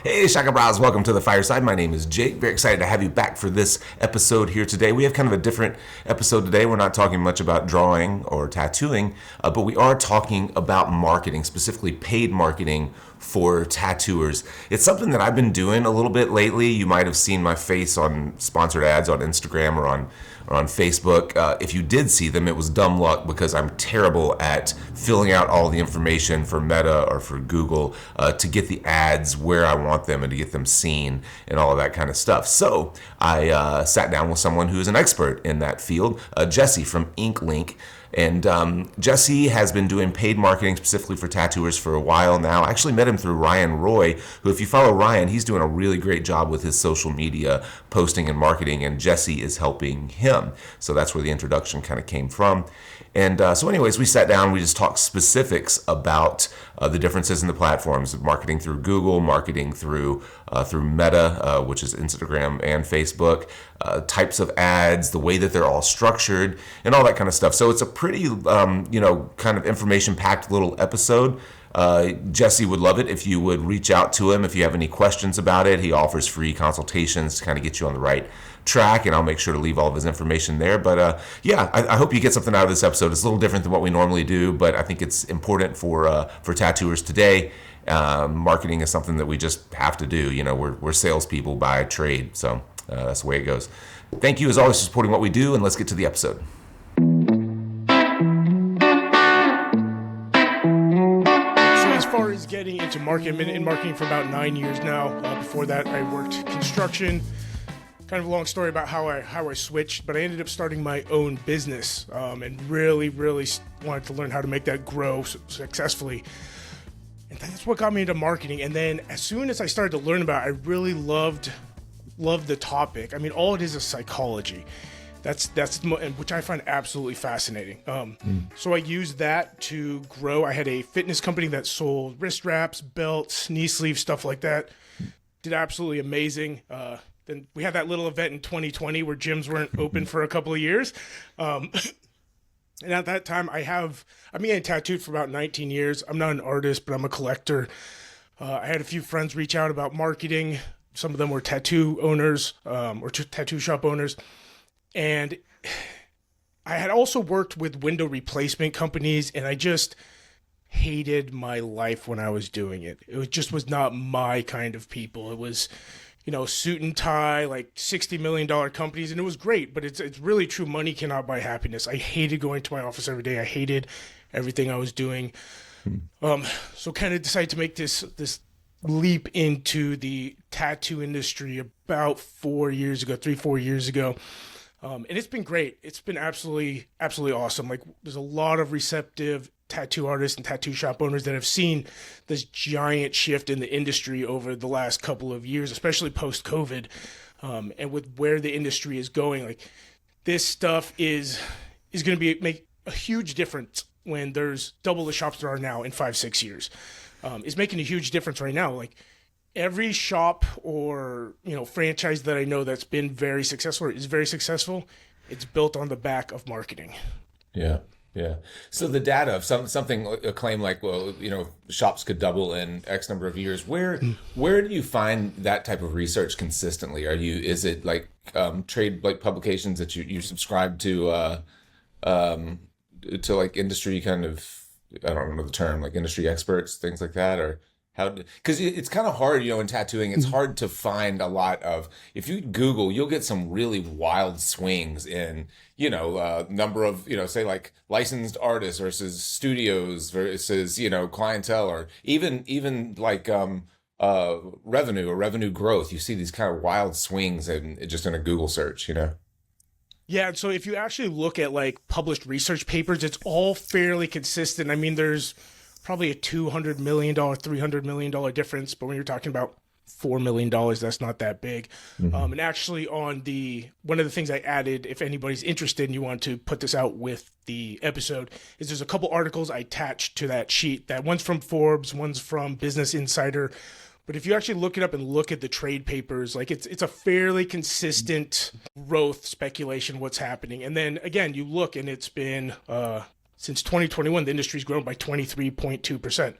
Hey, Shaka Bros, welcome to the Fireside. My name is Jake. Very excited to have you back for this episode here today. We have kind of a different episode today. We're not talking much about drawing or tattooing, but we are talking about marketing, specifically paid marketing for tattooers. It's something that I've been doing a little bit lately. You might have seen my face on sponsored ads on Instagram or on Facebook. If you did see them, it was dumb luck because I'm terrible at filling out all the information for Meta or for Google to get the ads where I want them and to get them seen and all of that kind of stuff. So I sat down with someone who is an expert in that field, Jesse from InkLink. And Jesse has been doing paid marketing specifically for tattooers for a while now. I actually met him through Ryan Roy, who, if you follow Ryan, he's doing a really great job with his social media posting and marketing, and Jesse is helping him. So that's where the introduction kind of came from. And so anyways, we sat down, we just talked specifics about the differences in the platforms of marketing through Google, marketing through Meta, which is Instagram and Facebook, types of ads, the way that they're all structured, and all that kind of stuff. So it's a pretty, kind of information-packed little episode. Jesse would love it if you would reach out to him if you have any questions about it. He offers free consultations to kind of get you on the right track, and I'll make sure to leave all of his information there. But I hope you get something out of this episode. It's a little different than what we normally do, but I think it's important for tattooers today. Marketing is something that we just have to do. You know, we're salespeople by trade, so that's the way it goes. Thank you as always for supporting what we do, and let's get to the episode. Getting into marketing. I've been in marketing for about 9 years now. Before that, I worked construction. Kind of a long story about how I switched, but I ended up starting my own business and really wanted to learn how to make that grow successfully. And that's what got me into marketing. And then as soon as I started to learn about it, I really loved the topic. I mean, all it is psychology. That's which I find absolutely fascinating. So I used that to grow. I had a fitness company that sold wrist wraps, belts, knee sleeves, stuff like that. Did absolutely amazing. Then we had that little event in 2020 where gyms weren't open for a couple of years. And at that time, I'm getting tattooed for about 19 years. I'm not an artist, but I'm a collector. I had a few friends reach out about marketing. Some of them were tattoo owners or tattoo shop owners. And I had also worked with window replacement companies, and I just hated my life when I was doing it. It just was not my kind of people. It was, suit and tie, like $60 million companies, and it was great, but it's really true. Money cannot buy happiness. I hated going to my office every day. I hated everything I was doing. So kind of decided to make this leap into the tattoo industry about 4 years ago, 3-4 years ago. And it's been great. It's been absolutely awesome. Like, there's a lot of receptive tattoo artists and tattoo shop owners that have seen this giant shift in the industry over the last couple of years, especially post-COVID. And with where the industry is going, like, this stuff is going to make a huge difference when there's double the shops there are now in 5-6 years. It's making a huge difference right now. Like, every shop or franchise that I know that's been very successful or is very successful, it's built on the back of marketing. Yeah. So the data of something, a claim like, shops could double in X number of years. Where do you find that type of research consistently? Is it like trade like publications that you subscribe to like industry kind of, I don't know the term, like industry experts, things like that, or? Because it's kind of hard, in tattooing, it's hard to find a lot of, if you Google, you'll get some really wild swings in, number of, say like licensed artists versus studios versus, clientele, or even like revenue or revenue growth. You see these kind of wild swings just in a Google search, Yeah, so if you actually look at like published research papers, it's all fairly consistent. I mean, there's probably a $200 million, $300 million difference, but when you're talking about $4 million, that's not that big. Mm-hmm. And actually one of the things I added, if anybody's interested and you want to put this out with the episode, is there's a couple articles I attached to that sheet. That one's from Forbes, one's from Business Insider. But if you actually look it up and look at the trade papers, like it's a fairly consistent growth speculation, what's happening. And then again, you look and it's been, since 2021, the industry's grown by 23.2%,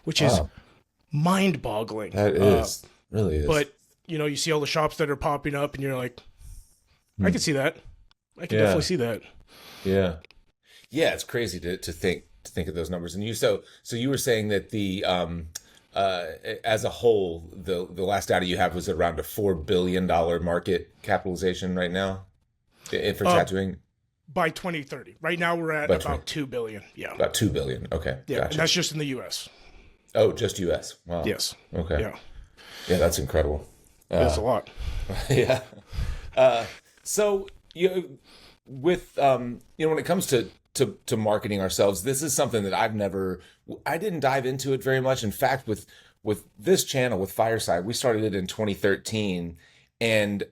which is mind-boggling. That is. Really is. But, you see all the shops that are popping up and you're like, I can see that. I can definitely see that. Yeah. Yeah, it's crazy to think of those numbers. And so you were saying that the as a whole, the last data you have was around a $4 billion market capitalization right now for tattooing by 2030. Right now we're at about 2 billion. Yeah. About 2 billion. Okay. Yeah. Gotcha. And that's just in the US. Oh, just US. Wow. Yes. Okay. Yeah. Yeah, that's incredible. That's a lot. Yeah. So with when it comes to marketing ourselves, this is something that I didn't dive into it very much. In fact, with this channel, with Fireside, we started it in 2013, and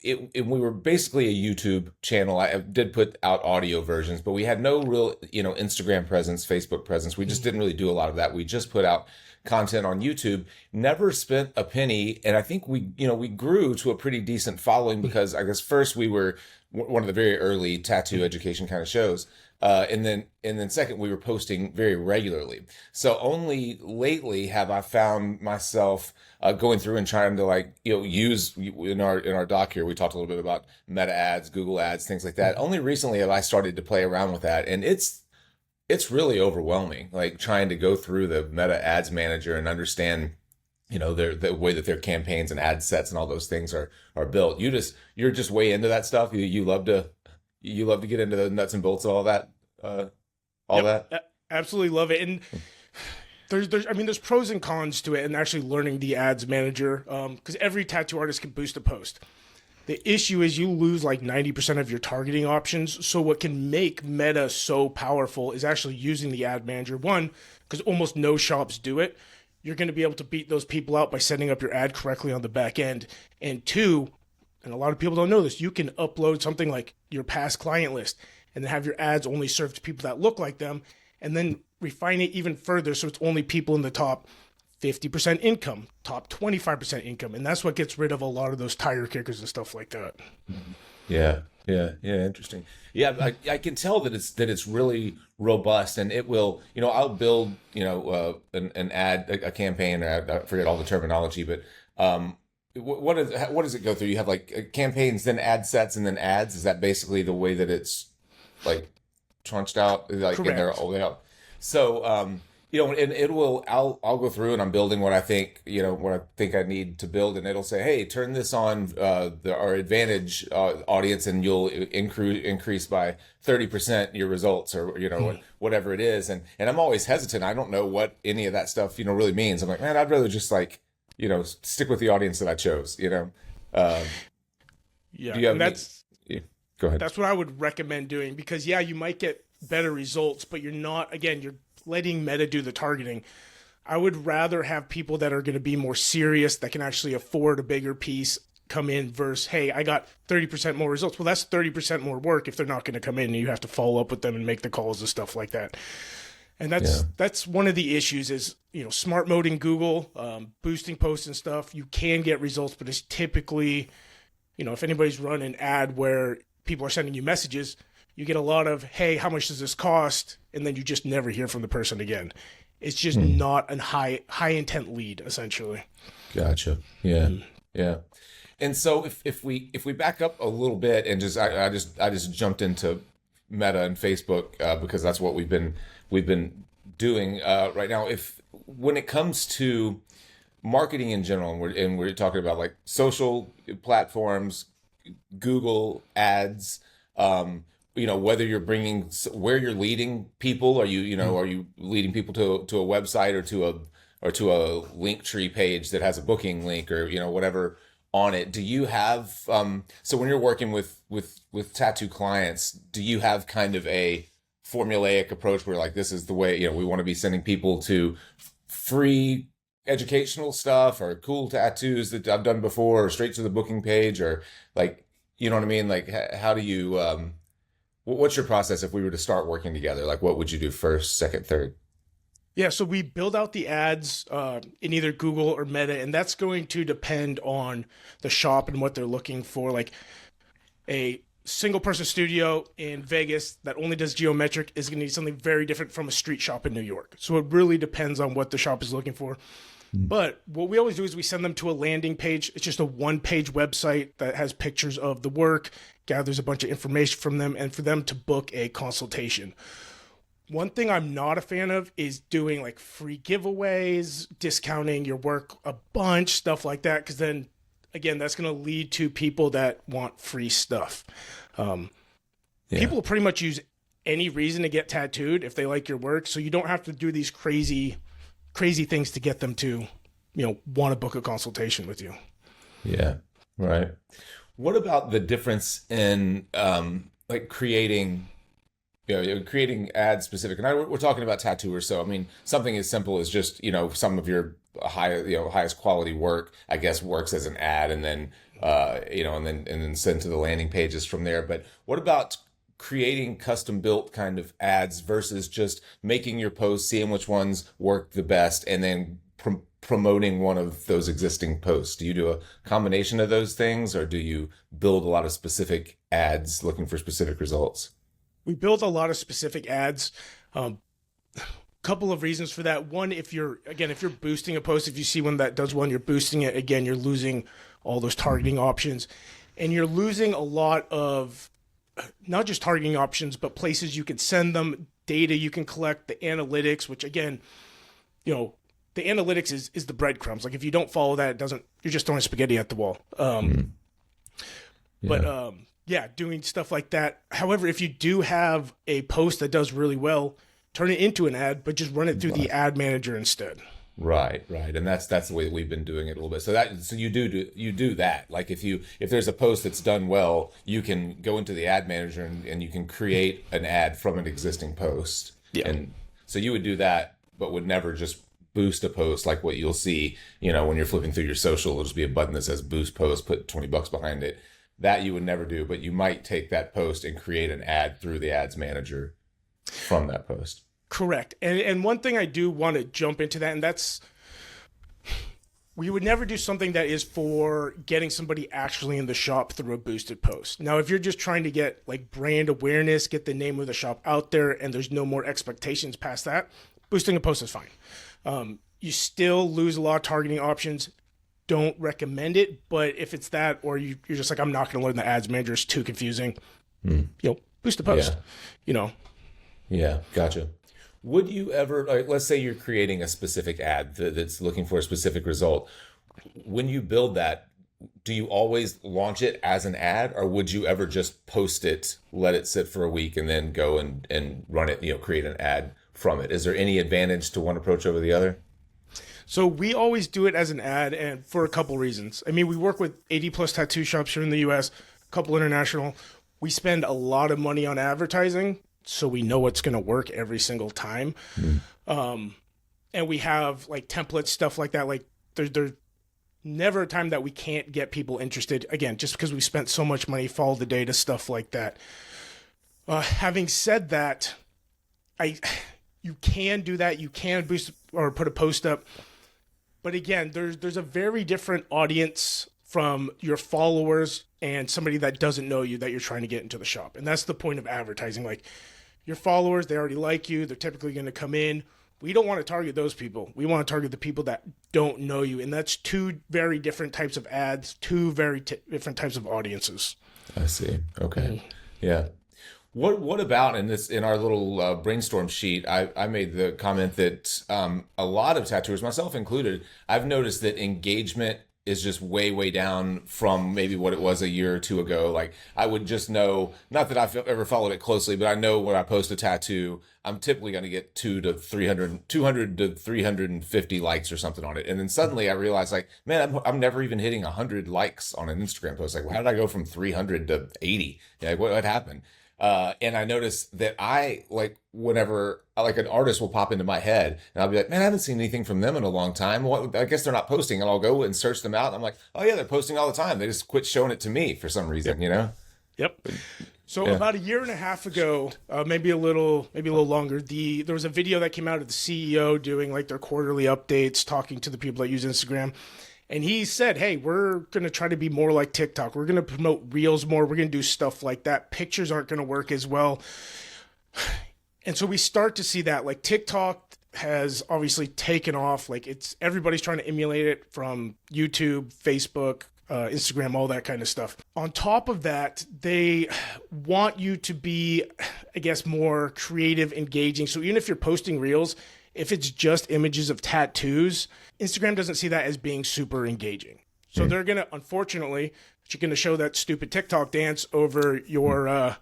we were basically a YouTube channel. I did put out audio versions, but we had no real Instagram presence, Facebook presence. We just didn't really do a lot of that. We just put out content on YouTube, never spent a penny. And I think we grew to a pretty decent following because I guess first we were one of the very early tattoo education kind of shows. And then second, we were posting very regularly. So only lately have I found myself going through and trying to use in our doc here. We talked a little bit about meta ads, Google ads, things like that. Only recently have I started to play around with that, and it's really overwhelming. Like trying to go through the meta ads manager and understand the way that their campaigns and ad sets and all those things are built. You're just way into that stuff. You love to get into the nuts and bolts of all that. Absolutely love it. And there's pros and cons to it, and actually learning the ads manager, because every tattoo artist can boost a post. The issue is you lose like 90% of your targeting options. So what can make Meta so powerful is actually using the ad manager. One, because almost no shops do it. You're going to be able to beat those people out by setting up your ad correctly on the back end. And two, and a lot of people don't know this, you can upload something like your past client list and then have your ads only serve to people that look like them, and then refine it even further so it's only people in the top 50% income, top 25% income. And that's what gets rid of a lot of those tire kickers and stuff like that. Yeah. Interesting. Yeah. I can tell that it's really robust, and it will, I'll build, an ad, a campaign, I forget all the terminology, but, what does it go through? You have like campaigns, then ad sets, and then ads. Is that basically the way that it's like trunched out? Like Correct. in there, so, and it will. I'll go through and I'm building what I think I need to build, and it'll say, "Hey, turn this on our Advantage audience, and you'll increase by 30% your results, or whatever it is." And I'm always hesitant. I don't know what any of that stuff really means. I'm like, man, I'd rather just stick with the audience that I chose. Yeah, and that's go ahead. That's what I would recommend doing, because you might get better results, but you're letting Meta do the targeting. I would rather have people that are going to be more serious, that can actually afford a bigger piece, come in versus, hey, I got 30% more results. Well, that's 30% more work if they're not going to come in and you have to follow up with them and make the calls and stuff like that. And that's one of the issues is, smart mode in Google, boosting posts and stuff. You can get results, but it's typically, if anybody's run an ad where people are sending you messages, you get a lot of, hey, how much does this cost? And then you just never hear from the person again. It's just not a high intent lead, essentially. Gotcha. Yeah. Yeah. And so if we back up a little bit and I just jumped into Meta and Facebook because that's what we've been doing right now. When it comes to marketing in general, and we're talking about like social platforms, Google ads, whether where you're leading people, are you leading people to a website or to a link tree page that has a booking link or whatever on it? Do you have so when you're working with tattoo clients, do you have kind of a formulaic approach where like this is the way we want to be sending people to free educational stuff or cool tattoos that I've done before, or straight to the booking page, or like what I mean? Like how do you what's your process if we were to start working together? Like what would you do first, second, third? Yeah, so we build out the ads in either Google or Meta, and that's going to depend on the shop and what they're looking for. Like a single person studio in Vegas that only does geometric is going to need something very different from a street shop in New York. So it really depends on what the shop is looking for. But what we always do is we send them to a landing page. It's just a one-page website that has pictures of the work, gathers a bunch of information from them, and for them to book a consultation. One thing I'm not a fan of is doing like free giveaways, discounting your work a bunch, stuff like that, because then, again, that's going to lead to people that want free stuff. People will pretty much use any reason to get tattooed if they like your work, so you don't have to do these crazy things to get them to, want to book a consultation with you. Yeah, right. What about the difference in like creating ads specific? And we're talking about tattooers, so I mean something as simple as just some of your highest quality work, I guess, works as an ad, and then and then send to the landing pages from there. But what about creating custom built kind of ads versus just making your posts, seeing which ones work the best, and then promoting one of those existing posts? Do you do a combination of those things, or do you build a lot of specific ads looking for specific results? We build a lot of specific ads. Couple of reasons for that. One, if you're boosting a post, if you see one that does well and you're boosting it, again, you're losing all those targeting options, and you're losing a lot of not just targeting options, but places you can send them, data you can collect, the analytics, which again, the analytics is the breadcrumbs. Like if you don't follow that, you're just throwing spaghetti at the wall. But doing stuff like that. However, if you do have a post that does really well, turn it into an ad, but just run it through the ad manager instead. Right. And that's the way that we've been doing it a little bit. So you do that. Like if there's a post that's done well, you can go into the ad manager and you can create an ad from an existing post. Yeah. And so you would do that, but would never just boost a post like what you'll see, when you're flipping through your social, there'll just be a button that says boost post, put $20 behind it. That you would never do, but you might take that post and create an ad through the ads manager from that post. Correct. And one thing I do want to jump into that, and that's, we would never do something that is for getting somebody actually in the shop through a boosted post. Now, if you're just trying to get like brand awareness, get the name of the shop out there, and there's no more expectations past that, boosting a post is fine. You still lose a lot of targeting options. Don't recommend it, but if it's that, or you're just like, I'm not going to learn the ads manager, it's too confusing, boost the post, Yeah, gotcha. Would you ever, like, let's say you're creating a specific ad that's looking for a specific result. When you build that, do you always launch it as an ad, or would you ever just post it, let it sit for a week, and then go and run it, create an ad from it? Is there any advantage to one approach over the other? So we always do it as an ad, and for a couple reasons. I mean, we work with 80 plus tattoo shops here in the US, a couple international. We spend a lot of money on advertising, so we know what's going to work every single time. And we have like templates, stuff like that. Like there's never a time that we can't get people interested. Again, just because we spent so much money, follow the data, stuff like that. Having said that, you can do that. You can boost or put a post up. But again, there's a very different audience from your followers and somebody that doesn't know you that you're trying to get into the shop. And that's the point of advertising. Like your followers, they already like you. They're typically going to come in. We don't want to target those people. We want to target the people that don't know you. And that's two very different types of ads, two very different types of audiences. I see. Okay. Yeah. What about in our little brainstorm sheet? I made the comment that a lot of tattooers, myself included, I've noticed that engagement is just way down from maybe what it was a year or two ago. Like I would just know, not that I've ever followed it closely, but I know when I post a tattoo, I'm typically going to get 200 to 350 likes or something on it. And then suddenly I realized, like, man, I'm never even hitting 100 likes on an Instagram post. Like, how did I go from 300 to 80? Like, what happened? And I noticed that whenever an artist will pop into my head and I'll be like, man, I haven't seen anything from them in a long time. I guess they're not posting, and I'll go and search them out. And I'm like, oh yeah, they're posting all the time. They just quit showing it to me for some reason, Yep. So about a year and a half ago, maybe a little longer, there was a video that came out of the CEO doing like their quarterly updates, talking to the people that use Instagram. And he said, hey, we're going to try to be more like TikTok. We're going to promote Reels more. We're going to do stuff like that. Pictures aren't going to work as well. And so we start to see that, like TikTok has obviously taken off. Like everybody's trying to emulate it from YouTube, Facebook, Instagram, all that kind of stuff. On top of that, they want you to be, I guess, more creative, engaging. So even if you're posting reels, if it's just images of tattoos, Instagram doesn't see that as being super engaging. So they're going to, unfortunately, you're going to show that stupid TikTok dance over your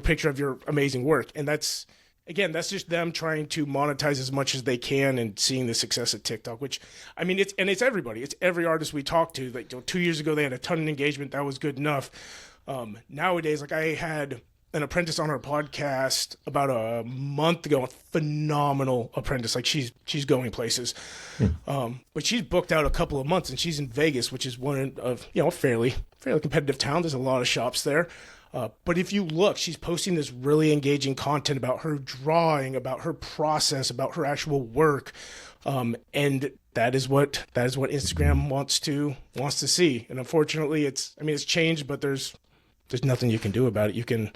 picture of your amazing work. And that's just them trying to monetize as much as they can and seeing the success of TikTok, which, I mean, it's everybody. It's every artist we talk to. Like 2 years ago, they had a ton of engagement. That was good enough. Nowadays, like I had an apprentice on our podcast about a month ago, a phenomenal apprentice. Like she's going places. But she's booked out a couple of months and she's in Vegas, which is one of, a fairly competitive town. There's a lot of shops there. But if you look, she's posting this really engaging content about her drawing, about her process, about her actual work. And that is what Instagram wants to see. And unfortunately it's changed, but there's nothing you can do about it. You can,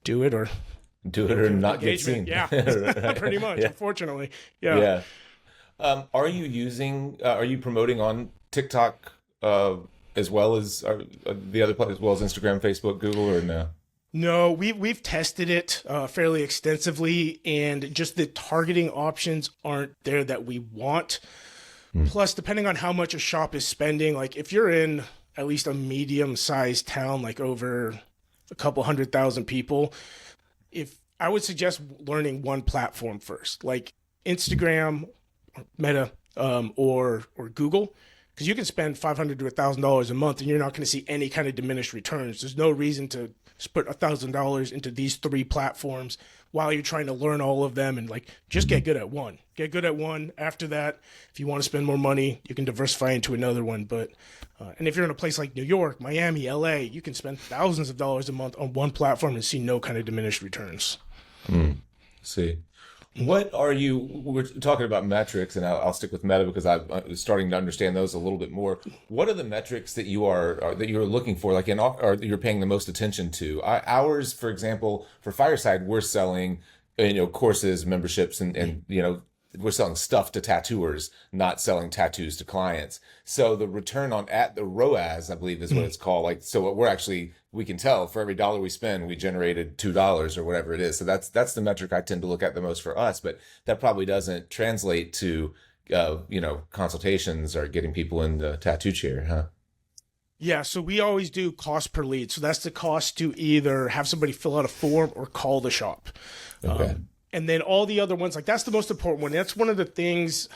do it or not get seen. Yeah, pretty much. Yeah. Unfortunately. Yeah. Are you promoting on TikTok, as well as the other places, as well as Instagram, Facebook, Google, or no? No, we've tested it fairly extensively, and just the targeting options aren't there that we want. Plus, depending on how much a shop is spending, like if you're in at least a medium-sized town, like over a couple 100,000 people, if I would suggest learning one platform first, like Instagram, Meta, or Google. Because you can spend $500 to $1,000 a month and you're not going to see any kind of diminished returns. There's no reason to put $1,000 into these 3 platforms while you're trying to learn all of them, and like just get good at one. Get good at one. After that, if you want to spend more money, you can diversify into another one. But and if you're in a place like New York, Miami, LA, you can spend thousands of dollars a month on one platform and see no kind of diminished returns. See. What are you, we're talking about metrics, and I'll stick with Meta because I'm starting to understand those a little bit more. What are the metrics that you're looking for, like or you're paying the most attention to? Ours, for example, for Fireside, we're selling, courses, memberships, and we're selling stuff to tattooers, not selling tattoos to clients. So the return at the ROAS, I believe is what it's called. Like, so we can tell for every dollar we spend, we generated $2 or whatever it is. So that's the metric I tend to look at the most for us, but that probably doesn't translate to, consultations or getting people in the tattoo chair, huh? Yeah, so we always do cost per lead. So that's the cost to either have somebody fill out a form or call the shop. Okay. And then all the other ones, like that's the most important one. That's one of the things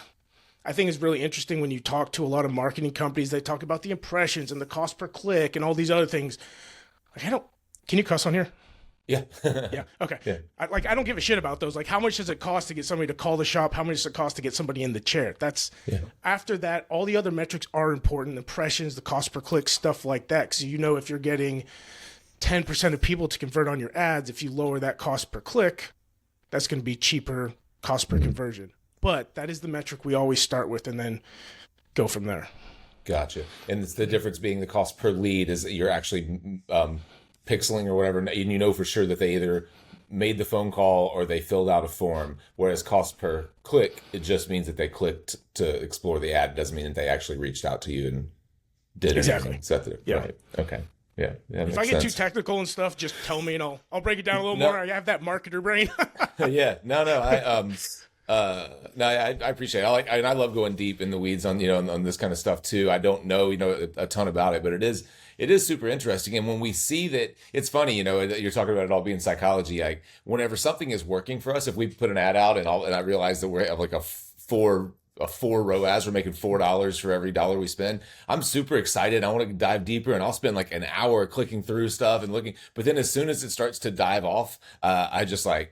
I think is really interesting when you talk to a lot of marketing companies. They talk about the impressions and the cost per click and all these other things. Like can you cuss on here? Yeah. Yeah. Okay. Yeah. I don't give a shit about those. Like, how much does it cost to get somebody to call the shop? How much does it cost to get somebody in the chair? After that, all the other metrics are important. Impressions, the cost per click, stuff like that. Because if you're getting 10% of people to convert on your ads, if you lower that cost per click, that's going to be cheaper cost per conversion. But that is the metric we always start with and then go from there. Gotcha. And it's the difference being the cost per lead is that you're actually pixeling or whatever, and for sure that they either made the phone call or they filled out a form. Whereas cost per click, it just means that they clicked to explore the ad. It doesn't mean that they actually reached out to you and did exactly. Anything. Yeah. Right. Okay. Yeah. If I get too technical and stuff, just tell me and I'll break it down a little more. I have that marketer brain. Yeah. No. I appreciate it. I love going deep in the weeds on on this kind of stuff too. I don't know a ton about it, but it is super interesting. And when we see that, it's funny, you're talking about it all being psychology. Whenever something is working for us, if we put an ad out and I realize that we're at like a four ROAS, we're making $4 for every dollar we spend, I'm super excited. I want to dive deeper, and I'll spend like an hour clicking through stuff and looking. But then as soon as it starts to dive off, I just don't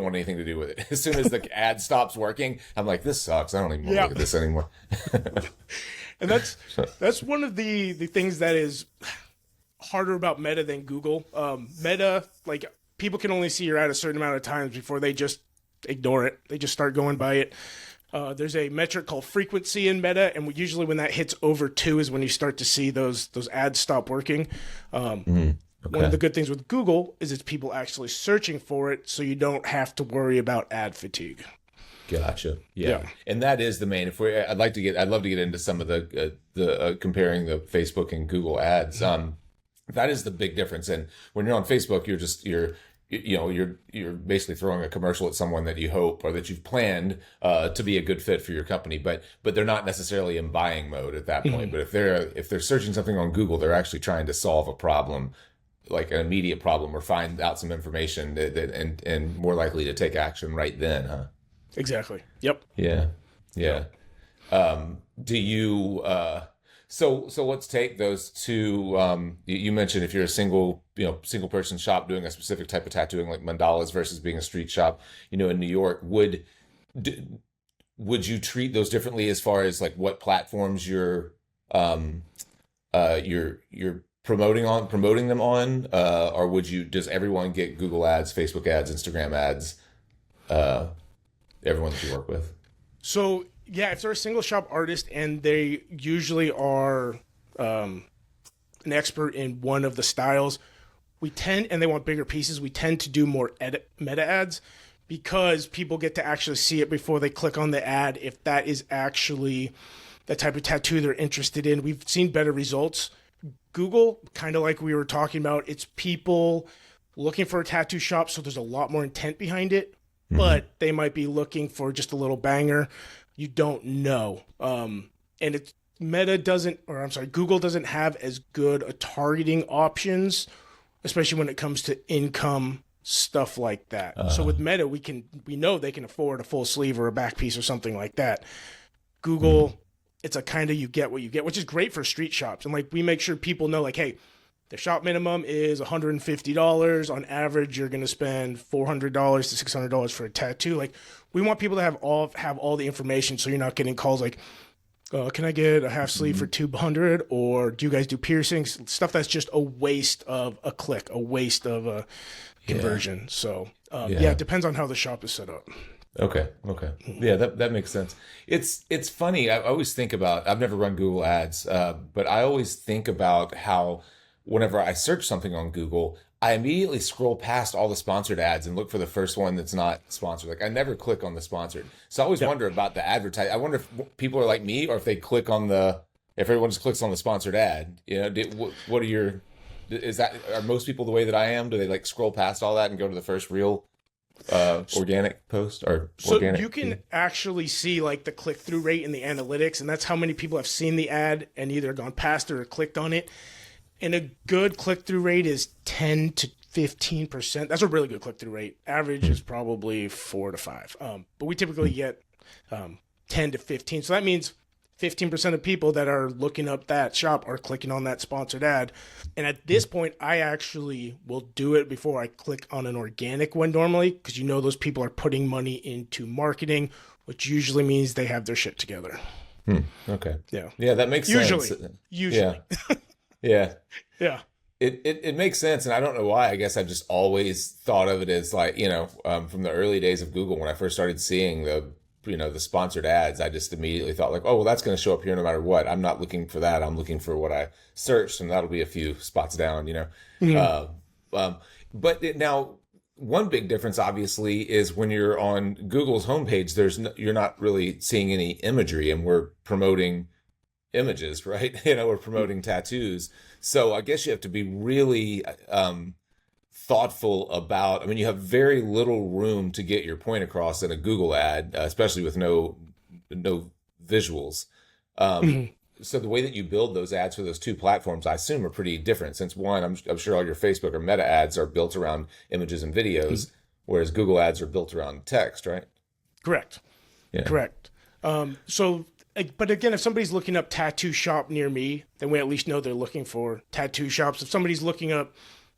want anything to do with it. As soon as the ad stops working, I'm like, this sucks. I don't even want to look at this anymore. And that's one of the things that is harder about Meta than Google. Meta, like, people can only see your ad a certain amount of times before they just ignore it. They just start going by it. There's a metric called frequency in Meta, and usually when that hits over 2 is when you start to see those ads stop working. One of the good things with Google is it's people actually searching for it, so you don't have to worry about ad fatigue. Gotcha. Yeah. And that is the main. I'd love to get into some of the comparing the Facebook and Google ads. That is the big difference. And when you're on Facebook, you're basically throwing a commercial at someone that you hope or that you've planned to be a good fit for your company, but they're not necessarily in buying mode at that point. But if they're searching something on Google, they're actually trying to solve a problem, like an immediate problem, or find out some information and more likely to take action right then, huh? Exactly. Yep. Yeah. Yeah. Do you so let's take those two. You mentioned if you're a single person shop doing a specific type of tattooing like mandalas versus being a street shop, in New York, would you treat those differently as far as like what platforms you're promoting them on, or does everyone get Google ads, Facebook ads, Instagram ads, everyone that you work with? So yeah, if they're a single shop artist and they usually are an expert in one of the styles, and they want bigger pieces, we tend to do more meta ads, because people get to actually see it before they click on the ad if that is actually the type of tattoo they're interested in. We've seen better results. Google, kind of like we were talking about, it's people looking for a tattoo shop, so there's a lot more intent behind it, but they might be looking for just a little banger. You don't know. And it's Google doesn't have as good a targeting options, especially when it comes to income stuff like that. So with Meta, we know they can afford a full sleeve or a back piece or something like that. Google, it's a kind of you get what you get, which is great for street shops. And like we make sure people know, like, hey, the shop minimum is $150. On average, you're going to spend $400 to $600 for a tattoo. Like, we want people to have all the information, so you're not getting calls like, can I get a half sleeve for $200? Or do you guys do piercings? Stuff that's just a waste of a click, a waste of a conversion. Yeah. So, it depends on how the shop is set up. Okay. Yeah, that makes sense. It's funny. I always think about, I've never run Google ads, but I always think about how whenever I search something on Google, I immediately scroll past all the sponsored ads and look for the first one that's not sponsored. Like I never click on the sponsored. So I always wonder about the advertising. I wonder if people are like me, or if they click on if everyone just clicks on the sponsored ad. Are most people the way that I am? Do they like scroll past all that and go to the first real organic post or organic? So you can actually see like the click-through rate in the analytics, and that's how many people have seen the ad and either gone past it or clicked on it. And a good click-through rate is 10 to 15%. That's a really good click-through rate. Average is probably 4 to 5. But we typically get 10 to 15. So that means 15% of people that are looking up that shop are clicking on that sponsored ad. And at this point, I actually will do it before I click on an organic one normally, because those people are putting money into marketing, which usually means they have their shit together. Okay. Yeah. Yeah, that makes sense. Usually. Yeah. Yeah. It makes sense, and I don't know why. I guess I've just always thought of it as like, from the early days of Google, when I first started seeing the sponsored ads, I just immediately thought like, oh, well, that's going to show up here no matter what. I'm not looking for that. I'm looking for what I searched, and that'll be a few spots down, But now, one big difference, obviously, is when you're on Google's homepage, you're not really seeing any imagery, and we're promoting images, right? We're promoting tattoos. So I guess you have to be really thoughtful about, you have very little room to get your point across in a Google ad, especially with no visuals. So the way that you build those ads for those two platforms, I assume, are pretty different, since one, I'm sure all your Facebook or Meta ads are built around images and videos, whereas Google ads are built around text, right? Correct. Yeah. Correct. But again, if somebody's looking up tattoo shop near me, then we at least know they're looking for tattoo shops. If somebody's looking up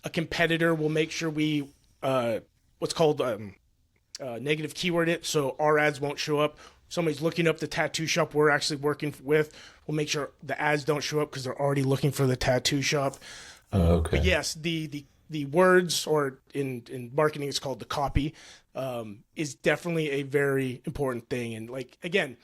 a competitor, we'll make sure we what's called negative keyword it, so our ads won't show up. If somebody's looking up the tattoo shop we're actually working with, we'll make sure the ads don't show up because they're already looking for the tattoo shop. Okay. But yes, the words, or in marketing it's called the copy, is definitely a very important thing. And like, again,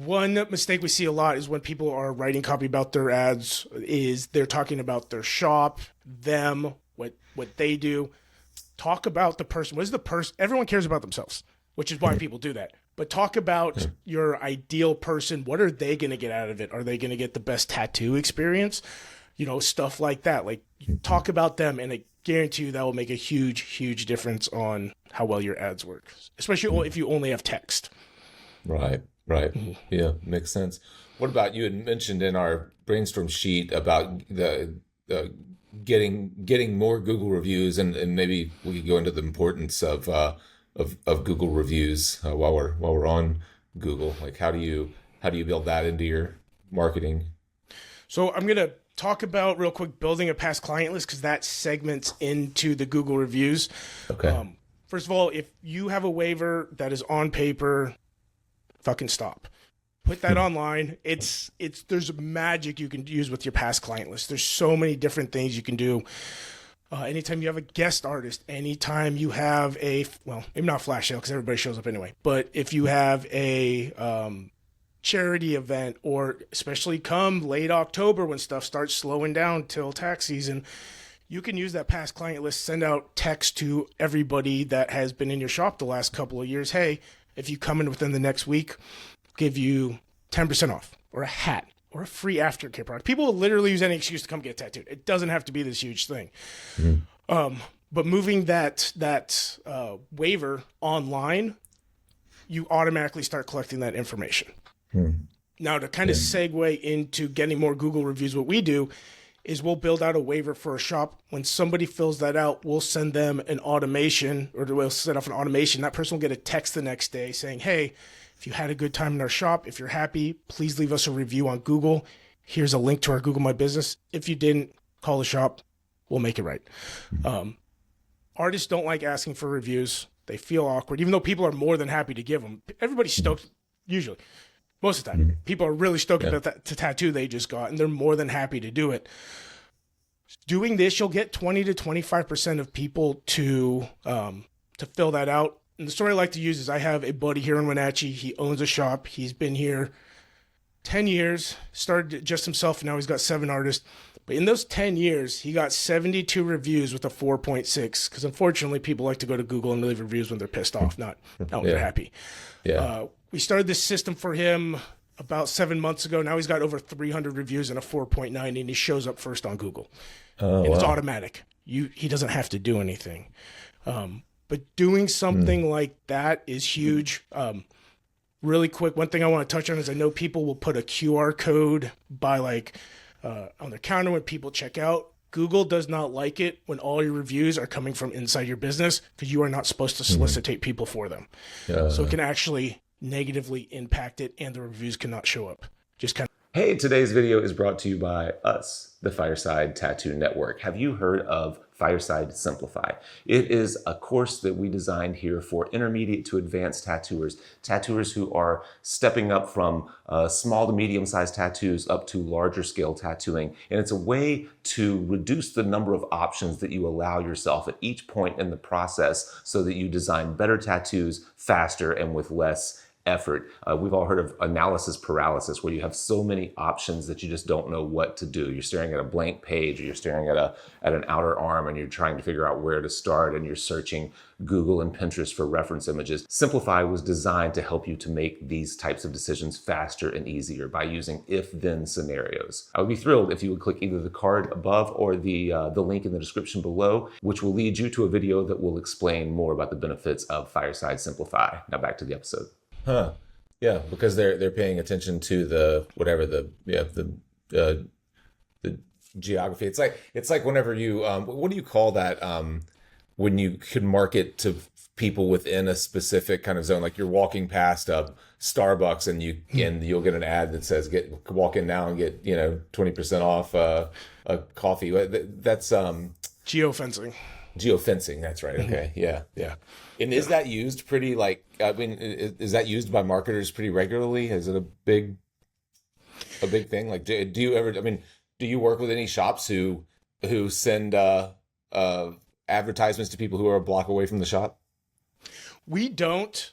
One mistake we see a lot is when people are writing copy about their ads is they're talking about their shop, them, what they do. Talk about the person. What is the person? Everyone cares about themselves, which is why people do that. But talk about your ideal person. What are they going to get out of it? Are they going to get the best tattoo experience? Stuff like that. Like, talk about them, and I guarantee you that will make a huge, huge difference on how well your ads work, especially if you only have text. Right. Yeah, makes sense. What about, you had mentioned in our brainstorm sheet about the getting more Google reviews, and maybe we could go into the importance of Google reviews while we're on Google. Like, how do you build that into your marketing? So I'm gonna talk about real quick building a past client list, because that segments into the Google reviews. Okay. First of all, if you have a waiver that is on paper, fucking stop. Put that online. There's magic you can use with your past client list. There's so many different things you can do. Anytime you have a guest artist, anytime you have maybe not flash sale because everybody shows up anyway, but if you have a charity event, or especially come late October when stuff starts slowing down till tax season, you can use that past client list, send out text to everybody that has been in your shop the last couple of years. Hey, if you come in within the next week, give you 10% off, or a hat, or a free aftercare product. People will literally use any excuse to come get tattooed. It doesn't have to be this huge thing. But moving that waiver online, you automatically start collecting that information. Now, to kind of segue into getting more Google reviews, what we do is we'll build out a waiver for a shop. When somebody fills that out, we'll send them an automation, or we'll set off an automation. That person will get a text the next day saying, hey, if you had a good time in our shop, if you're happy, please leave us a review on Google. Here's a link to our Google My Business. If you didn't, call the shop. We'll make it right. Artists don't like asking for reviews. They feel awkward, even though people are more than happy to give them. Everybody's stoked, usually. Most of the time. People are really stoked about that tattoo they just got, and they're more than happy to do it. Doing this, you'll get 20 to 25% of people to fill that out. And the story I like to use is, I have a buddy here in Wenatchee. He owns a shop. He's been here 10 years, started it just himself, and now he's got 7 artists. But in those 10 years, he got 72 reviews with a 4.6, because unfortunately people like to go to Google and leave reviews when they're pissed off, not when they're happy. We started this system for him about 7 months ago. Now he's got over 300 reviews and a 4.9, and he shows up first on Google. It's automatic. He doesn't have to do anything. But doing something like that is huge. Really quick, one thing I want to touch on is, I know people will put a QR code by on their counter when people check out. Google does not like it when all your reviews are coming from inside your business, because you are not supposed to solicitate people for them. So it can actually negatively impact it, and the reviews cannot show up. Hey, today's video is brought to you by us, the Fireside Tattoo Network. Have you heard of Fireside Simplify? It is a course that we designed here for intermediate to advanced tattooers who are stepping up from small to medium-sized tattoos up to larger scale tattooing. And it's a way to reduce the number of options that you allow yourself at each point in the process, so that you design better tattoos faster and with less effort. We've all heard of analysis paralysis, where you have so many options that you just don't know what to do. You're staring at a blank page, or you're staring at an outer arm, and you're trying to figure out where to start, and you're searching Google and Pinterest for reference images. Simplify was designed to help you to make these types of decisions faster and easier by using if-then scenarios. I would be thrilled if you would click either the card above or the link in the description below, which will lead you to a video that will explain more about the benefits of Fireside Simplify. Now back to the episode. Yeah, because they're paying attention to the geography. It's like whenever you what do you call that when you can market to people within a specific kind of zone, like you're walking past a Starbucks and you'll get an ad that says walk in now and get 20% off a coffee. That's geofencing. Geofencing, that's right. Okay, yeah. And is that used pretty is that used by marketers pretty regularly? Is it a big thing? Like, do you ever? Do you work with any shops who send advertisements to people who are a block away from the shop? We don't,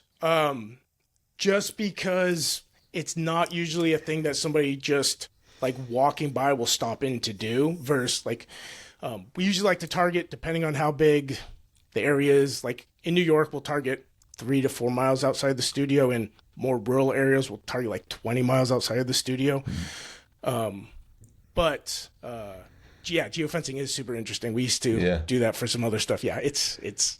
just because it's not usually a thing that somebody just like walking by will stop in to do versus like we usually like to target, depending on how big the area is. Like in New York, we'll target 3 to 4 miles outside the studio. In more rural areas, we'll target like 20 miles outside of the studio. But yeah, geofencing is super interesting. We used to do that for some other stuff. Yeah, it's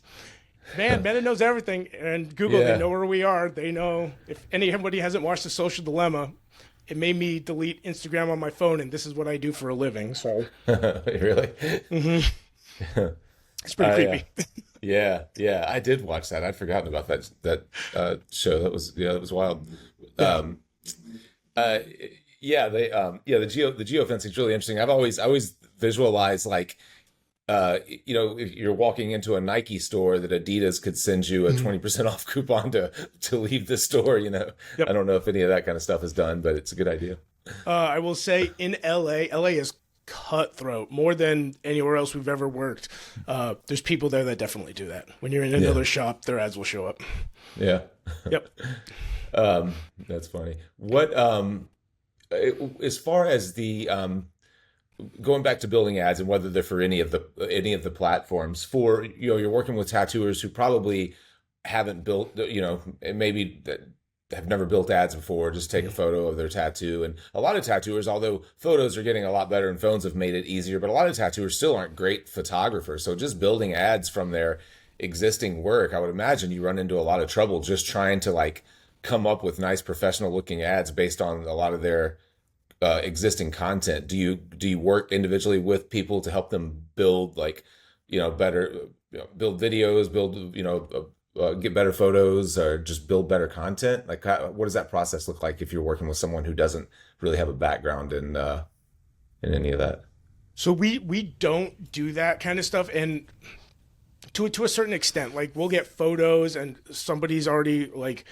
man, Meta knows everything, and Google, they know where we are. They know if anybody hasn't watched The Social Dilemma, it made me delete Instagram on my phone, and this is what I do for a living. So really, it's pretty creepy. Yeah, I did watch that. I'd forgotten about that show. That was wild. The geofencing is really interesting. I always visualize like if you're walking into a Nike store, that Adidas could send you a 20% off coupon to leave the store. Yep. I don't know if any of that kind of stuff is done, but it's a good idea. I will say in LA is cutthroat more than anywhere else we've ever worked. There's people there that definitely do that. When you're in another shop, their ads will show up. Yeah. Yep. That's funny. What as far as the going back to building ads and whether they're for any of the platforms, for you're working with tattooers who probably haven't built, maybe that have never built ads before, just take a photo of their tattoo. And a lot of tattooers, although photos are getting a lot better and phones have made it easier, but a lot of tattooers still aren't great photographers. So just building ads from their existing work, I would imagine you run into a lot of trouble just trying to like come up with nice professional looking ads based on a lot of their existing content. Do you work individually with people to help them build like, better, build videos, build, get better photos, or just build better content? Like, what does that process look like if you're working with someone who doesn't really have a background in any of that? So we don't do that kind of stuff, and to a certain extent, like we'll get photos and somebody's already like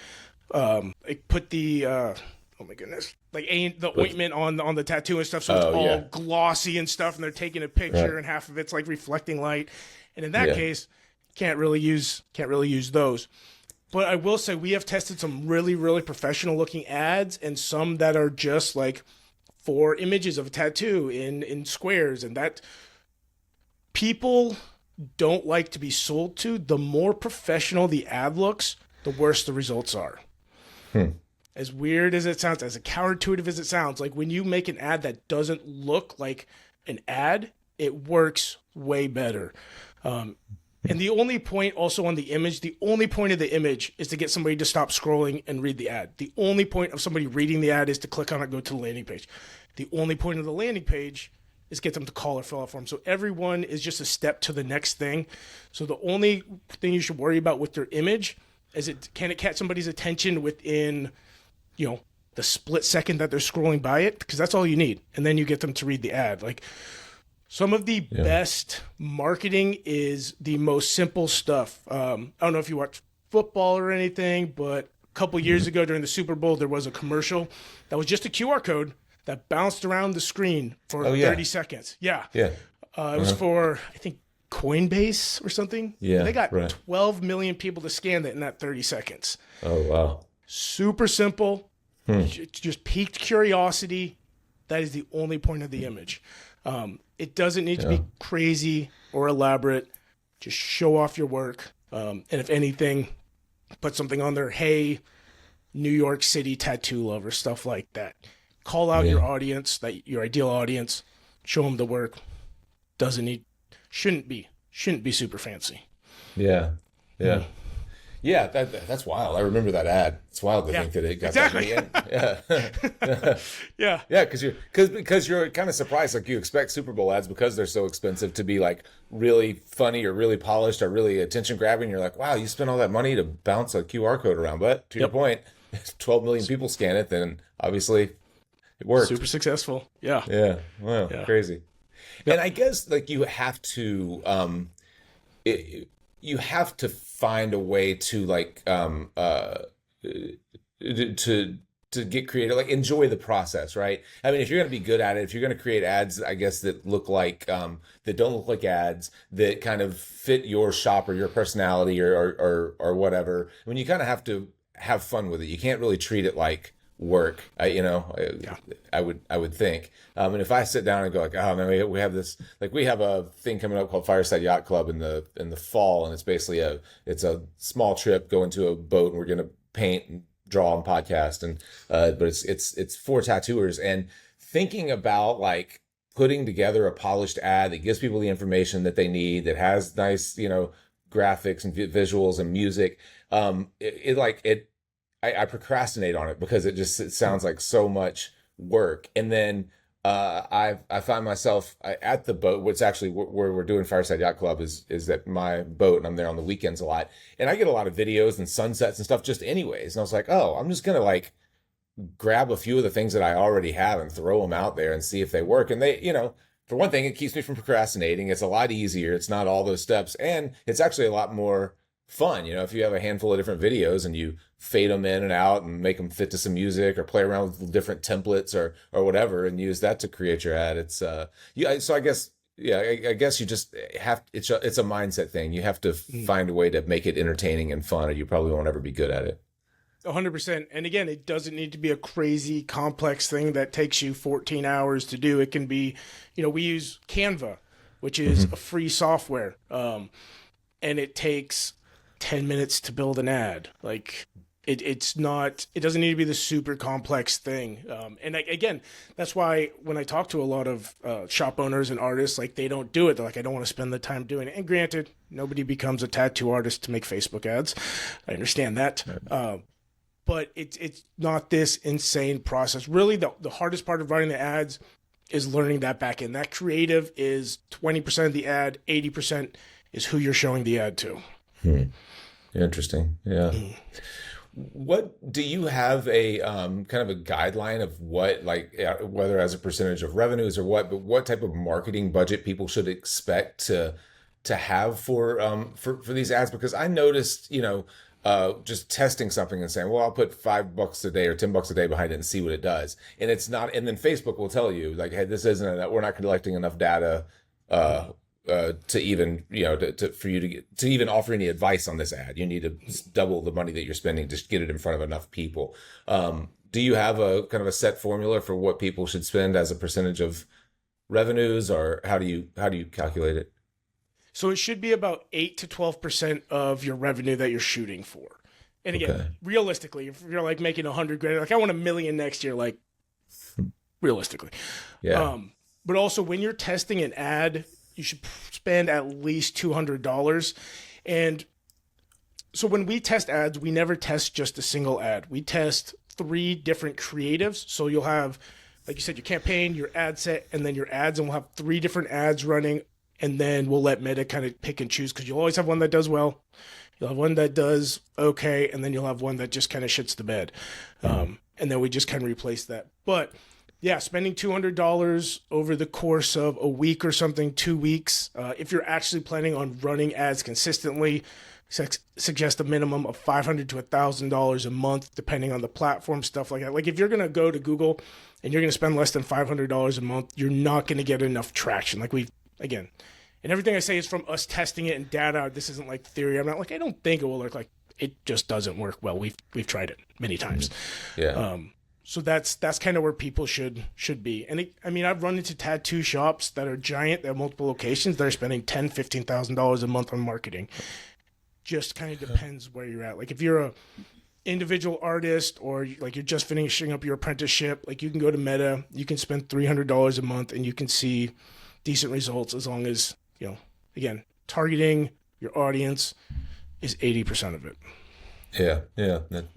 put the oh my goodness, like the ointment on the tattoo and stuff, so it's all glossy and stuff, and they're taking a picture and half of it's like reflecting light, and in that case can't really use those. But I will say we have tested some really, really professional looking ads and some that are just like 4 images of a tattoo in squares, and that people don't like to be sold to. The more professional the ad looks, the worse the results are. As weird as it sounds, as counterintuitive as it sounds, like when you make an ad that doesn't look like an ad, it works way better. And the only point also on the image, the only point of the image is to get somebody to stop scrolling and read the ad. The only point of somebody reading the ad is to click on it, go to the landing page. The only point of the landing page is get them to call or fill out form. So everyone is just a step to the next thing. So the only thing you should worry about with your image is can it catch somebody's attention within, the split second that they're scrolling by it, because that's all you need. And then you get them to read the ad. Like, some of the best marketing is the most simple stuff. I don't know if you watch football or anything, but a couple years ago during the Super Bowl, there was a commercial that was just a QR code that bounced around the screen for 30 seconds. Yeah. It was for, I think, Coinbase or something. Yeah. And they got 12 million people to scan that in that 30 seconds. Oh, wow. Super simple. Just piqued curiosity. That is the only point of the image. It doesn't need to be crazy or elaborate. Just show off your work. And if anything, put something on there. Hey, New York City tattoo lover, stuff like that. Call out your audience, your ideal audience. Show them the work. Shouldn't be super fancy. Yeah. Yeah, that's wild. I remember that ad. It's wild to think that it got that many in. Yeah, because you're kind of surprised. Like, you expect Super Bowl ads, because they're so expensive, to be like really funny or really polished or really attention grabbing. You're like, wow, you spent all that money to bounce a QR code around. But to your point, if 12 million people scan it, then obviously it worked. Super successful. Yeah. Yeah. Wow. Yeah. Crazy. And I guess like you have to find a way to like to get creative, like enjoy the process, right? I mean, if you're going to be good at it, if you're going to create ads, I guess that look like that don't look like ads, that kind of fit your shop or your personality or whatever, I mean, you kind of have to have fun with it. You can't really treat it like work. Yeah. I would think. And if I sit down and go like, oh man, we have this, like we have a thing coming up called Fireside Yacht Club in the fall, and it's basically it's a small trip, go into a boat, and we're gonna paint and draw and podcast, and but it's for tattooers, and thinking about like putting together a polished ad that gives people the information that they need, that has nice, graphics and visuals and music. I procrastinate on it because it sounds like so much work. And then I find myself at the boat, which actually where we're doing Fireside Yacht Club is at my boat, and I'm there on the weekends a lot. And I get a lot of videos and sunsets and stuff just anyways. And I was like, oh, I'm just gonna like grab a few of the things that I already have and throw them out there and see if they work. And they, for one thing, it keeps me from procrastinating. It's a lot easier. It's not all those steps, and it's actually a lot more fun. If you have a handful of different videos and you fade them in and out and make them fit to some music, or play around with different templates or whatever, and use that to create your ad. It's so I guess, yeah, I guess you just have, it's a mindset thing. You have to find a way to make it entertaining and fun, or you probably won't ever be good at it. 100%. And again, it doesn't need to be a crazy complex thing that takes you 14 hours to do. It can be, we use Canva, which is a free software. And it takes 10 minutes to build an ad. Like it doesn't need to be the super complex thing. And again, that's why when I talk to a lot of shop owners and artists, like they don't do it. They're like, I don't want to spend the time doing it. And granted, nobody becomes a tattoo artist to make Facebook ads. I understand that. But it's not this insane process. Really, the hardest part of writing the ads is learning that back end. That creative is 20% of the ad, 80% is who you're showing the ad to. Interesting. Yeah. What do you have a kind of a guideline of what, like, whether as a percentage of revenues or what, but what type of marketing budget people should expect to have for these ads? Because I noticed, just testing something and saying, well, I'll put $5 a day or $10 a day behind it and see what it does. And it's not, and then Facebook will tell you like, hey, this isn't enough. We're not collecting enough data, to even, for you to even offer any advice on this ad. You need to double the money that you're spending to get it in front of enough people. Do you have a kind of a set formula for what people should spend as a percentage of revenues, or how do you calculate it? So it should be about 8 to 12% of your revenue that you're shooting for. And again, realistically, if you're like making $100,000, like I want $1 million next year, like realistically. Yeah. But also when you're testing an ad, you should spend at least $200. And so when we test ads, we never test just a single ad. We test 3 different creatives. So you'll have, like you said, your campaign, your ad set, and then your ads, and we'll have 3 different ads running. And then we'll let Meta kind of pick and choose, because you'll always have one that does well. You'll have one that does okay, and then you'll have one that just kind of shits the bed. And then we just kind of replace that. But yeah, spending $200 over the course of a week or something, 2 weeks, if you're actually planning on running ads consistently, suggest a minimum of $500 to $1,000 a month, depending on the platform, stuff like that. Like if you're going to go to Google and you're going to spend less than $500 a month, you're not going to get enough traction. Like again, and everything I say is from us testing it and data. This isn't like theory. I'm not like, I don't think it will work. Like it just doesn't work well. We've tried it many times. Yeah. So that's kind of where people should be. And I've run into tattoo shops that are giant. They have multiple locations. They're spending $10,000, $15,000 a month on marketing. Just kind of depends where you're at. Like if you're a individual artist, or like you're just finishing up your apprenticeship, like you can go to Meta, you can spend $300 a month and you can see decent results, as long as, again, targeting your audience is 80% of it. Yeah.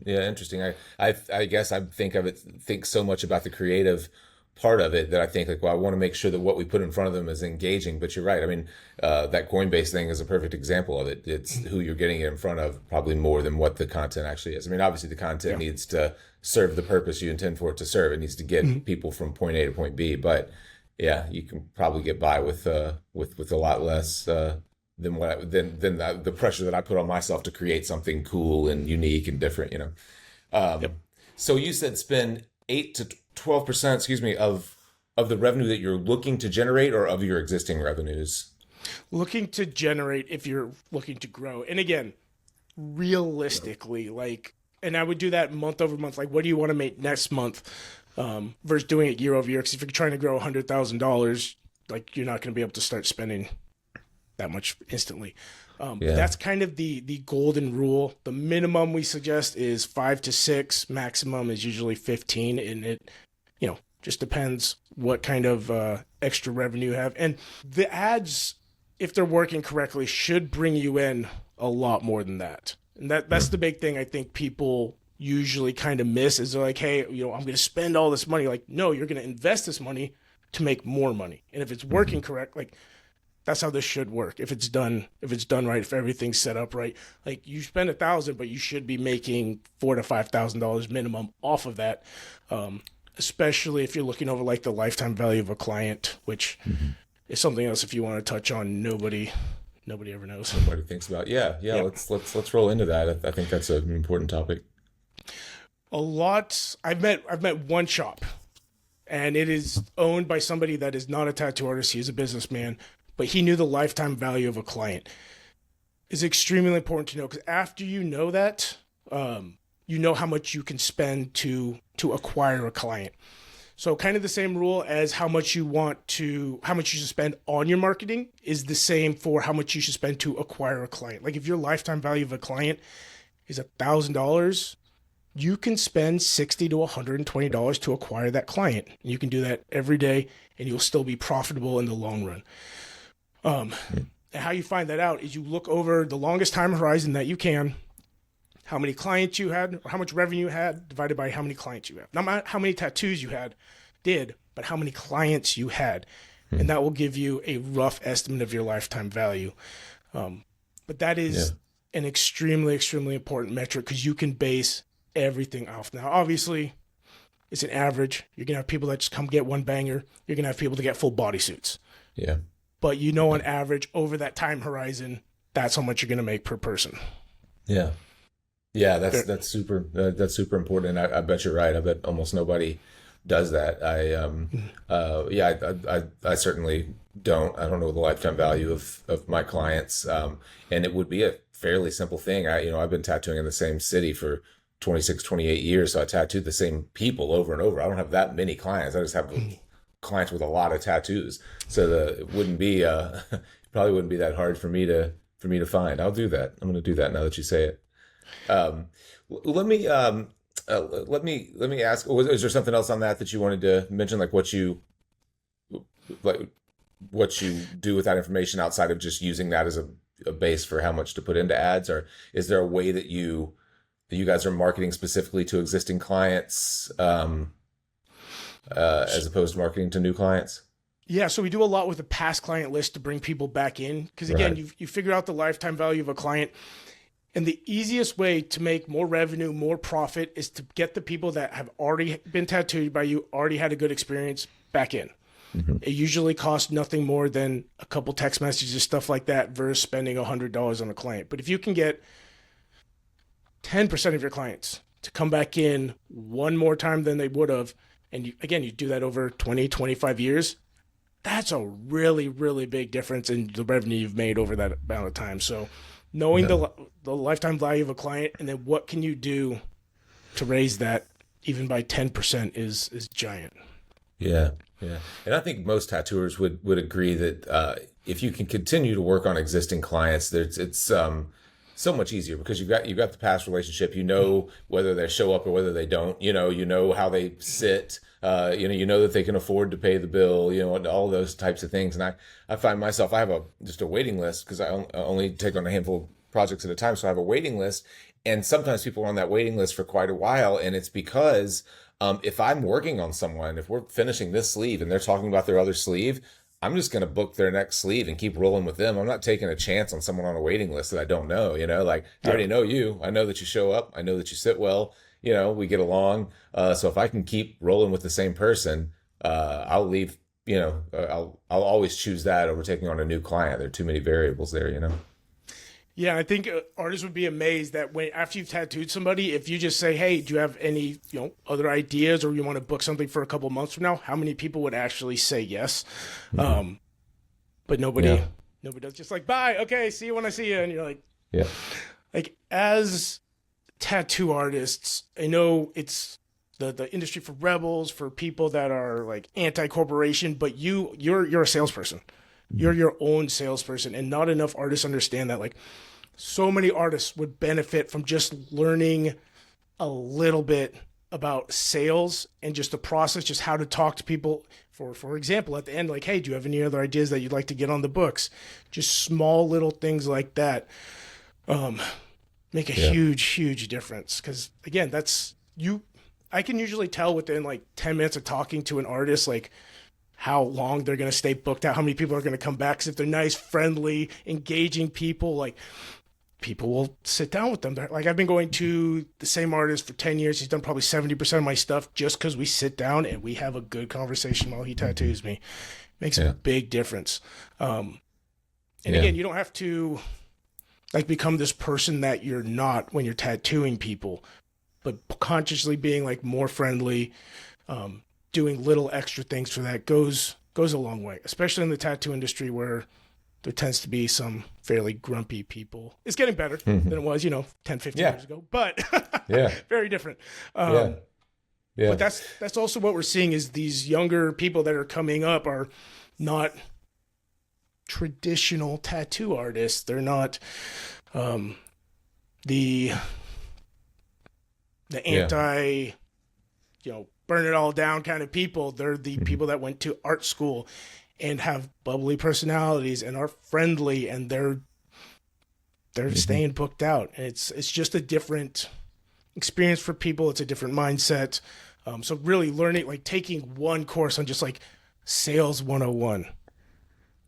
Interesting. I guess I think so much about the creative part of it that I think like, well, I want to make sure that what we put in front of them is engaging. But you're right. I mean, that Coinbase thing is a perfect example of it. It's who you're getting it in front of probably more than what the content actually is. I mean, obviously the content needs to serve the purpose you intend for it to serve. It needs to get people from point A to point B, but yeah, you can probably get by with a lot less than the pressure that I put on myself to create something cool and unique and different. So you said spend 8 to 12%, of the revenue that you're looking to generate, or of your existing revenues? Looking to generate if you're looking to grow. And again, realistically, like And I would do that month over month. Like, what do you want to make next month versus doing it year over year? Because if you're trying to grow $100,000, like, you're not going to be able to start spending that much instantly. But that's kind of the golden rule. The minimum we suggest is 5 to 6. Maximum is usually 15. And it, just depends what kind of extra revenue you have. And the ads, if they're working correctly, should bring you in a lot more than that. And that's the big thing I think people usually kind of miss is they're like, hey, I'm going to spend all this money. Like, no, you're going to invest this money to make more money. And if it's working correct, like, that's how this should work. If it's done right, if everything's set up right, like, you spend $1,000, but you should be making $4,000 to $5,000 minimum off of that. Especially if you're looking over like the lifetime value of a client, which is something else. If you want to touch on, nobody ever knows. Nobody thinks about. Yeah. Let's roll into that. I think that's an important topic. A lot. I've met one shop, and it is owned by somebody that is not a tattoo artist. He's a businessman, but he knew the lifetime value of a client. Is extremely important to know, because after you know that, you know how much you can spend to acquire a client. So kind of the same rule as how much you should spend on your marketing is the same for how much you should spend to acquire a client. Like, if your lifetime value of a client is $1,000, you can spend $60 to $120 to acquire that client. And you can do that every day, and you'll still be profitable in the long run. And how you find that out is you look over the longest time horizon that you can, how many clients you had, or how much revenue you had, divided by how many clients you have. Not how many tattoos you did, but how many clients you had. And that will give you a rough estimate of your lifetime value. But that is an extremely, extremely important metric, because you can base everything off. Now, obviously, it's an average. You're going to have people that just come get one banger. You're going to have people to get full bodysuits. Yeah. But on average, over that time horizon, that's how much you're going to make per person. Yeah. Yeah, that's super important, and I bet you're right. I bet almost nobody does that. I certainly don't. I don't know the lifetime value of my clients, and it would be a fairly simple thing. I've been tattooing in the same city for 26, 28 years, so I tattooed the same people over and over. I don't have that many clients. I just have clients with a lot of tattoos, so it wouldn't be probably wouldn't be that hard for me to find. I'll do that. I'm going to do that now that you say it. Let me ask, is there something else on that you wanted to mention, like what you do with that information outside of just using that as a base for how much to put into ads? Or is there a way that you guys are marketing specifically to existing clients, as opposed to marketing to new clients? Yeah, so we do a lot with the past client list to bring people back in, because again, you figure out the lifetime value of a client. And the easiest way to make more revenue, more profit, is to get the people that have already been tattooed by you, already had a good experience, back in. It usually costs nothing more than a couple text messages, stuff like that, versus spending $100 on a client. But if you can get 10% of your clients to come back in one more time than they would have, and you do that over 20, 25 years, that's a really, really big difference in the revenue you've made over that amount of time. So knowing the lifetime value of a client, and then what can you do to raise that even by 10% is giant. Yeah. And I think most tattooers would agree that if you can continue to work on existing clients, it's so much easier, because you've got the past relationship. Whether they show up or whether they don't. You know how they sit. You know that they can afford to pay the bill. And all those types of things. And I find myself, I have just a waiting list, because I only take on a handful of projects at a time. So I have a waiting list, and sometimes people are on that waiting list for quite a while, and it's because if I'm working on someone, if we're finishing this sleeve and they're talking about their other sleeve, I'm just going to book their next sleeve and keep rolling with them. I'm not taking a chance on someone on a waiting list that I don't know. I already know you. I know that you show up. I know that you sit well. We get along. So if I can keep rolling with the same person, I'll leave. I'll always choose that over taking on a new client. There are too many variables there. Yeah, I think artists would be amazed that after you've tattooed somebody, if you just say, "Hey, do you have any other ideas, or you want to book something for a couple months from now?" How many people would actually say yes? But nobody does. Just like, "Bye, okay, see you when I see you," and you're like, yeah. Like, as tattoo artists, I know it's the industry for rebels, for people that are like anti-corporation, but you're a salesperson. You're your own salesperson, and not enough artists understand that. Like, so many artists would benefit from just learning a little bit about sales and just the process, just how to talk to people. For example, at the end, like, hey, do you have any other ideas that you'd like to get on the books? Just small little things like that make a huge difference. Because again, I can usually tell within like 10 minutes of talking to an artist, like how long they're going to stay booked out, how many people are going to come back. Because if they're nice, friendly, engaging people, like, people will sit down with them. Like, I've been going to the same artist for 10 years. He's done probably 70% of my stuff just because we sit down and we have a good conversation while he tattoos me. Makes a big difference. Again, you don't have to like become this person that you're not when you're tattooing people, but consciously being like more friendly, doing little extra things for that goes a long way, especially in the tattoo industry where there tends to be some fairly grumpy people. It's getting better than it was, 10, 15 years ago, but very different. But that's also what we're seeing is these younger people that are coming up are not traditional tattoo artists. They're not the anti, burn it all down kind of people. They're the people that went to art school and have bubbly personalities and are friendly, and they're staying booked out. And it's just a different experience for people. It's a different mindset. So really learning, like taking one course on just like sales 101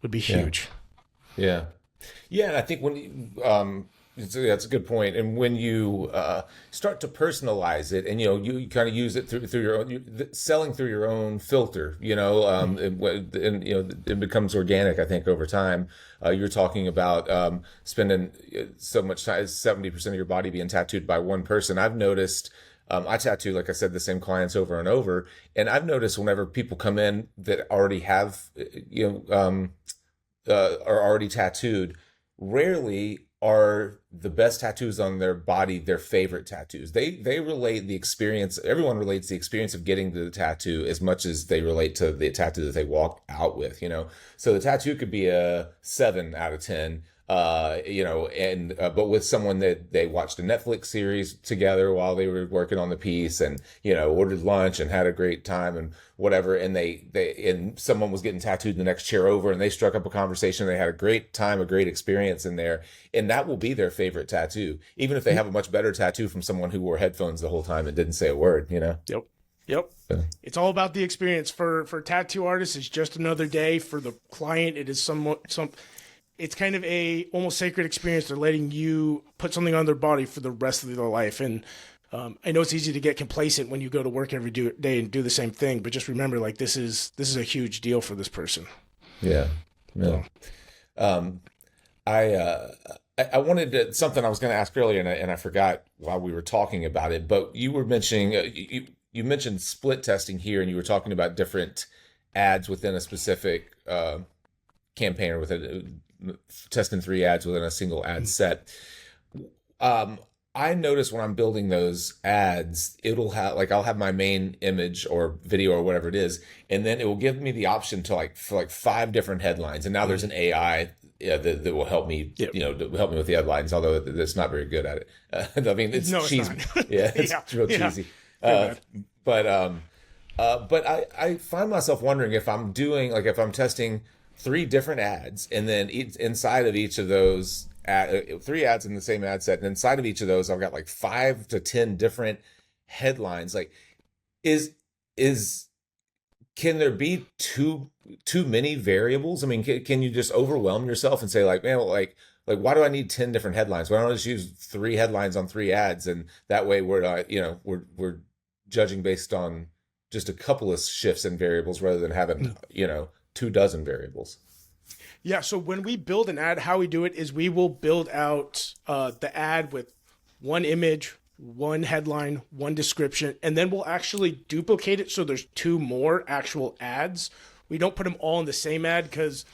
would be huge. Yeah. And I think when that's a good point. And when you start to personalize it, and you kind of use it through your own selling through your own filter, it becomes organic. I think over time, you're talking about spending so much time, 70% of your body being tattooed by one person. I've noticed. I tattoo, like I said, the same clients over and over, and I've noticed whenever people come in that already have, are already tattooed, rarely are the best tattoos on their body their favorite tattoos. They relate the experience. Everyone relates the experience of getting to the tattoo as much as they relate to the tattoo that they walk out with. So the tattoo could be a 7 out of 10. But with someone that they watched a Netflix series together while they were working on the piece, and ordered lunch and had a great time and whatever, and and someone was getting tattooed in the next chair over, and they struck up a conversation. They had a great time, a great experience in there, and that will be their favorite tattoo, even if they have a much better tattoo from someone who wore headphones the whole time and didn't say a word. Yep. Yeah. It's all about the experience. For tattoo artists, it's just another day. For the client, it is it's kind of a almost sacred experience. They're letting you put something on their body for the rest of their life. And I know it's easy to get complacent when you go to work every day and do the same thing, but just remember, like, this is a huge deal for this person. Yeah. No. I wanted something I was going to ask earlier, and I forgot while we were talking about it, but you were mentioning, you mentioned split testing here, and you were talking about different ads within a specific campaign, or within testing 3 ads within a single ad set. I notice when I'm building those ads, it'll have, like, I'll have my main image or video or whatever it is, and then it will give me the option to for 5 different headlines. And now there's an AI that will help me, to help me with the headlines, although it's not very good at it. I mean, it's cheesy. It's real cheesy. But I find myself wondering if I'm doing, like, if I'm testing 3 different ads, and then inside of each of those 3 ads in the same ad set, and inside of each of those I've got like 5 to 10 different headlines. Like, can there be too many variables? I mean, can you just overwhelm yourself and say, like, man, like why do I need 10 different headlines? Why don't I just use 3 headlines on 3 ads, and that way we're judging based on just a couple of shifts in variables rather than having 24 variables. Yeah, so when we build an ad, how we do it is we will build out the ad with 1 image, 1 headline, 1 description, and then we'll actually duplicate it so there's 2 more actual ads. We don't put them all in the same ad because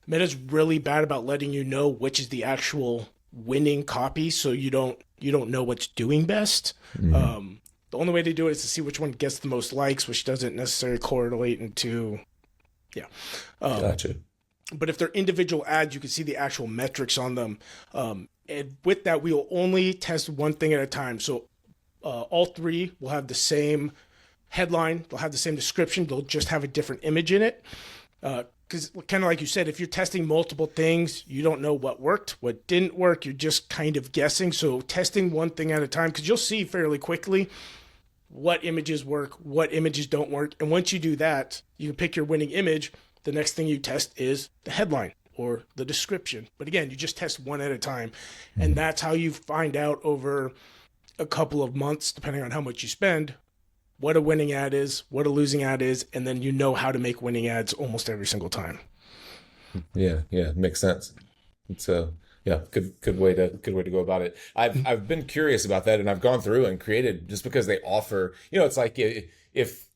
Meta's really bad about letting you know which is the actual winning copy, so you don't you don't know what's doing best. The only way to do it is to see which one gets the most likes, which doesn't necessarily correlate into, Gotcha. But if they're individual ads, you can see the actual metrics on them. And with that, we will only test one thing at a time. So all three will have the same headline. They'll have the same description. They'll just have a different image in it. Because kind of like you said, if you're testing multiple things, you don't know what worked, what didn't work. You're just kind of guessing. So testing one thing at a time, because you'll see fairly quickly what images work, what images don't work. And once you do that, you can pick your winning image. The next thing you test is the headline or the description. But again, you just test one at a time. And that's how you find out over a couple of months, depending on how much you spend, what a winning ad is, what a losing ad is, and then you know how to make winning ads almost every single time. Yeah, makes sense. It's good way to go about it. I've been curious about that, and I've gone through and created, just because they offer, it's like if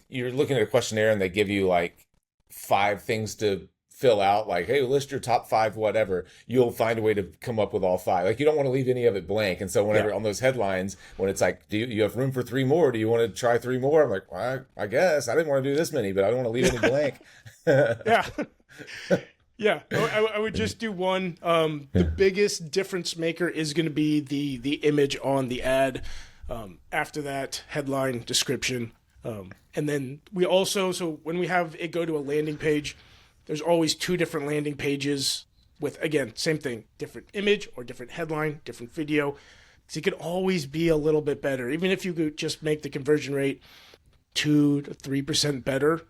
you're looking at a questionnaire and they give you like 5 things to fill out, like, hey, list your top 5 whatever, you'll find a way to come up with all 5. Like, you don't want to leave any of it blank. And so whenever on those headlines, when it's like, do you have room for 3 more? Do you want to try 3 more? I'm like, well, I guess I didn't want to do this many, but I don't want to leave any blank. I would just do one. The biggest difference maker is going to be the image on the ad. After that, headline, description. And then we also, so when we have it go to a landing page, there's always 2 different landing pages with, again, same thing, different image or different headline, different video. So it could always be a little bit better. Even if you could just make the conversion rate 2 to 3% better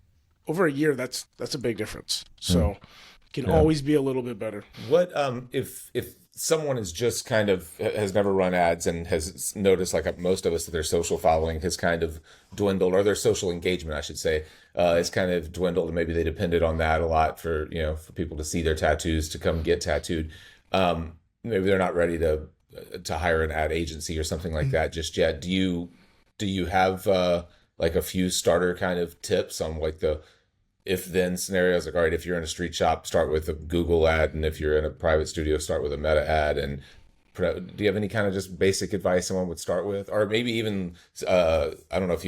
over a year, that's a big difference. So it can always be a little bit better. What if someone is just kind of has never run ads and has noticed, like most of us, that their social following has kind of dwindled, or their social engagement, I should say, has kind of dwindled, and maybe they depended on that a lot for people to see their tattoos, to come get tattooed. Maybe they're not ready to hire an ad agency or something like that just yet. Do you have like a few starter kind of tips on like the if-then scenarios? Like, all right, if you're in a street shop, start with a Google ad, and if you're in a private studio, start with a Meta ad. And do you have any kind of just basic advice someone would start with, or maybe even I don't know if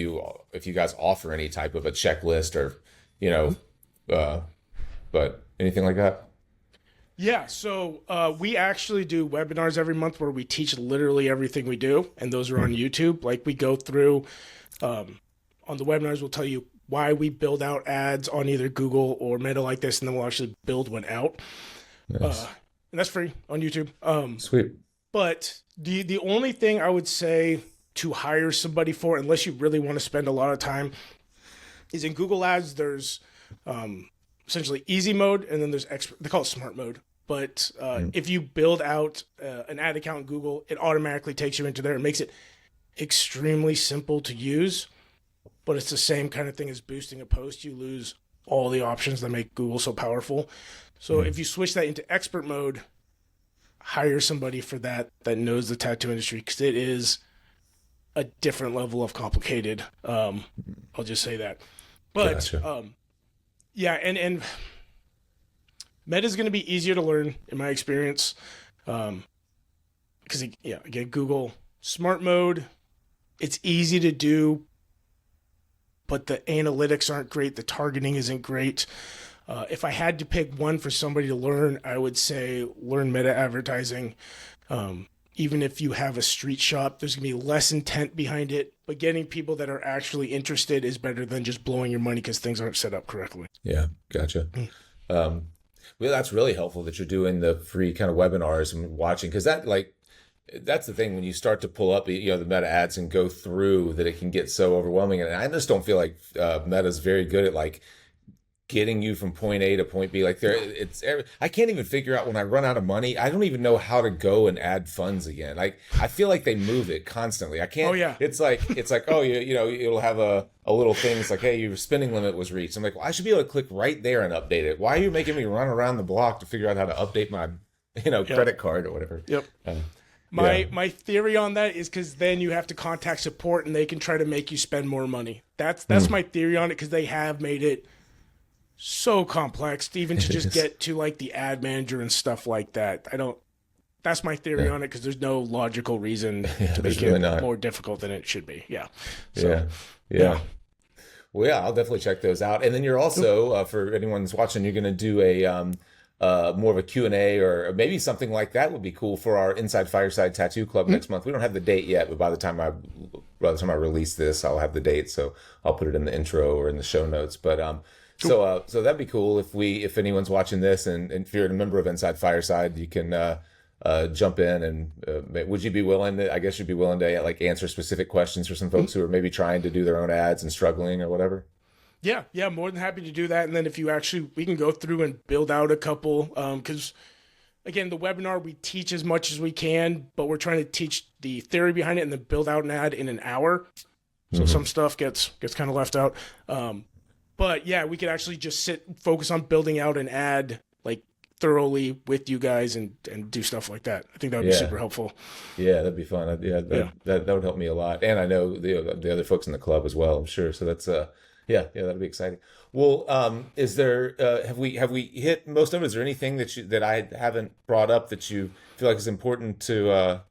you guys offer any type of a checklist, or but anything like that? Yeah, so we actually do webinars every month where we teach literally everything we do, and those are on YouTube. Like, we go through on the webinars, we'll tell you why we build out ads on either Google or Meta like this, and then we'll actually build one out. Nice. And that's free on YouTube. Sweet. But the only thing I would say to hire somebody for, unless you really want to spend a lot of time, is in Google Ads, there's essentially easy mode, and then there's expert. They call it smart mode. But if you build out an ad account in Google, it automatically takes you into there. It makes it extremely simple to use. But it's the same kind of thing as boosting a post. You lose all the options that make Google so powerful. So if you switch that into expert mode, hire somebody for that knows the tattoo industry, because it is a different level of complicated. I'll just say that. But gotcha. And Meta is going to be easier to learn in my experience. Because again, Google smart mode, it's easy to do, but the analytics aren't great. The targeting isn't great. If I had to pick one for somebody to learn, I would say learn meta advertising. Even if you have a street shop, there's going to be less intent behind it, but getting people that are actually interested is better than just blowing your money because things aren't set up correctly. Yeah, gotcha. Well, that's really helpful that you're doing the free kind of webinars and watching, because that's the thing, when you start to pull up the meta ads and go through, that it can get so overwhelming. And I just don't feel like Meta's very good at like getting you from point A to point B. Like I can't even figure out, when I run out of money, I don't even know how to go and add funds again. Like, I feel like they move it constantly. I can't. Oh yeah. It's like oh, it'll have a little thing. It's like, hey, your spending limit was reached. I'm like, well, I should be able to click right there and update it. Why are you making me run around the block to figure out how to update my credit card or whatever? Yep. My theory on that is because then you have to contact support and they can try to make you spend more money. That's my theory on it, because they have made it so complex to even to just get to like the ad manager and stuff like that. that's my theory on it, because there's no logical reason to make really it more difficult than it should be. Yeah. So, Yeah. Well, yeah, I'll definitely check those out. And then you're also, for anyone who's watching, you're going to do a more of a Q&A, or maybe something like that would be cool for our Inside Fireside Tattoo Club next month. We don't have the date yet, but by the time I release this, I'll have the date. So I'll put it in the intro or in the show notes. But so that'd be cool if anyone's watching this, and if you're a member of Inside Fireside, you can jump in, and would you be willing to, I guess you'd be willing to like answer specific questions for some folks who are maybe trying to do their own ads and struggling or whatever? Yeah, more than happy to do that. And then if you we can go through and build out a couple, because again, the webinar, we teach as much as we can, but we're trying to teach the theory behind it and then build out an ad in an hour. So some stuff gets kind of left out. But yeah, we could actually just focus on building out an ad like thoroughly with you guys and do stuff like that. I think that would be super helpful. Yeah, that'd be fun. That would help me a lot. And I know the other folks in the club as well, I'm sure. So that's that'd be exciting. Well, is there have we hit most of it? Is there anything that I haven't brought up that you feel like is important to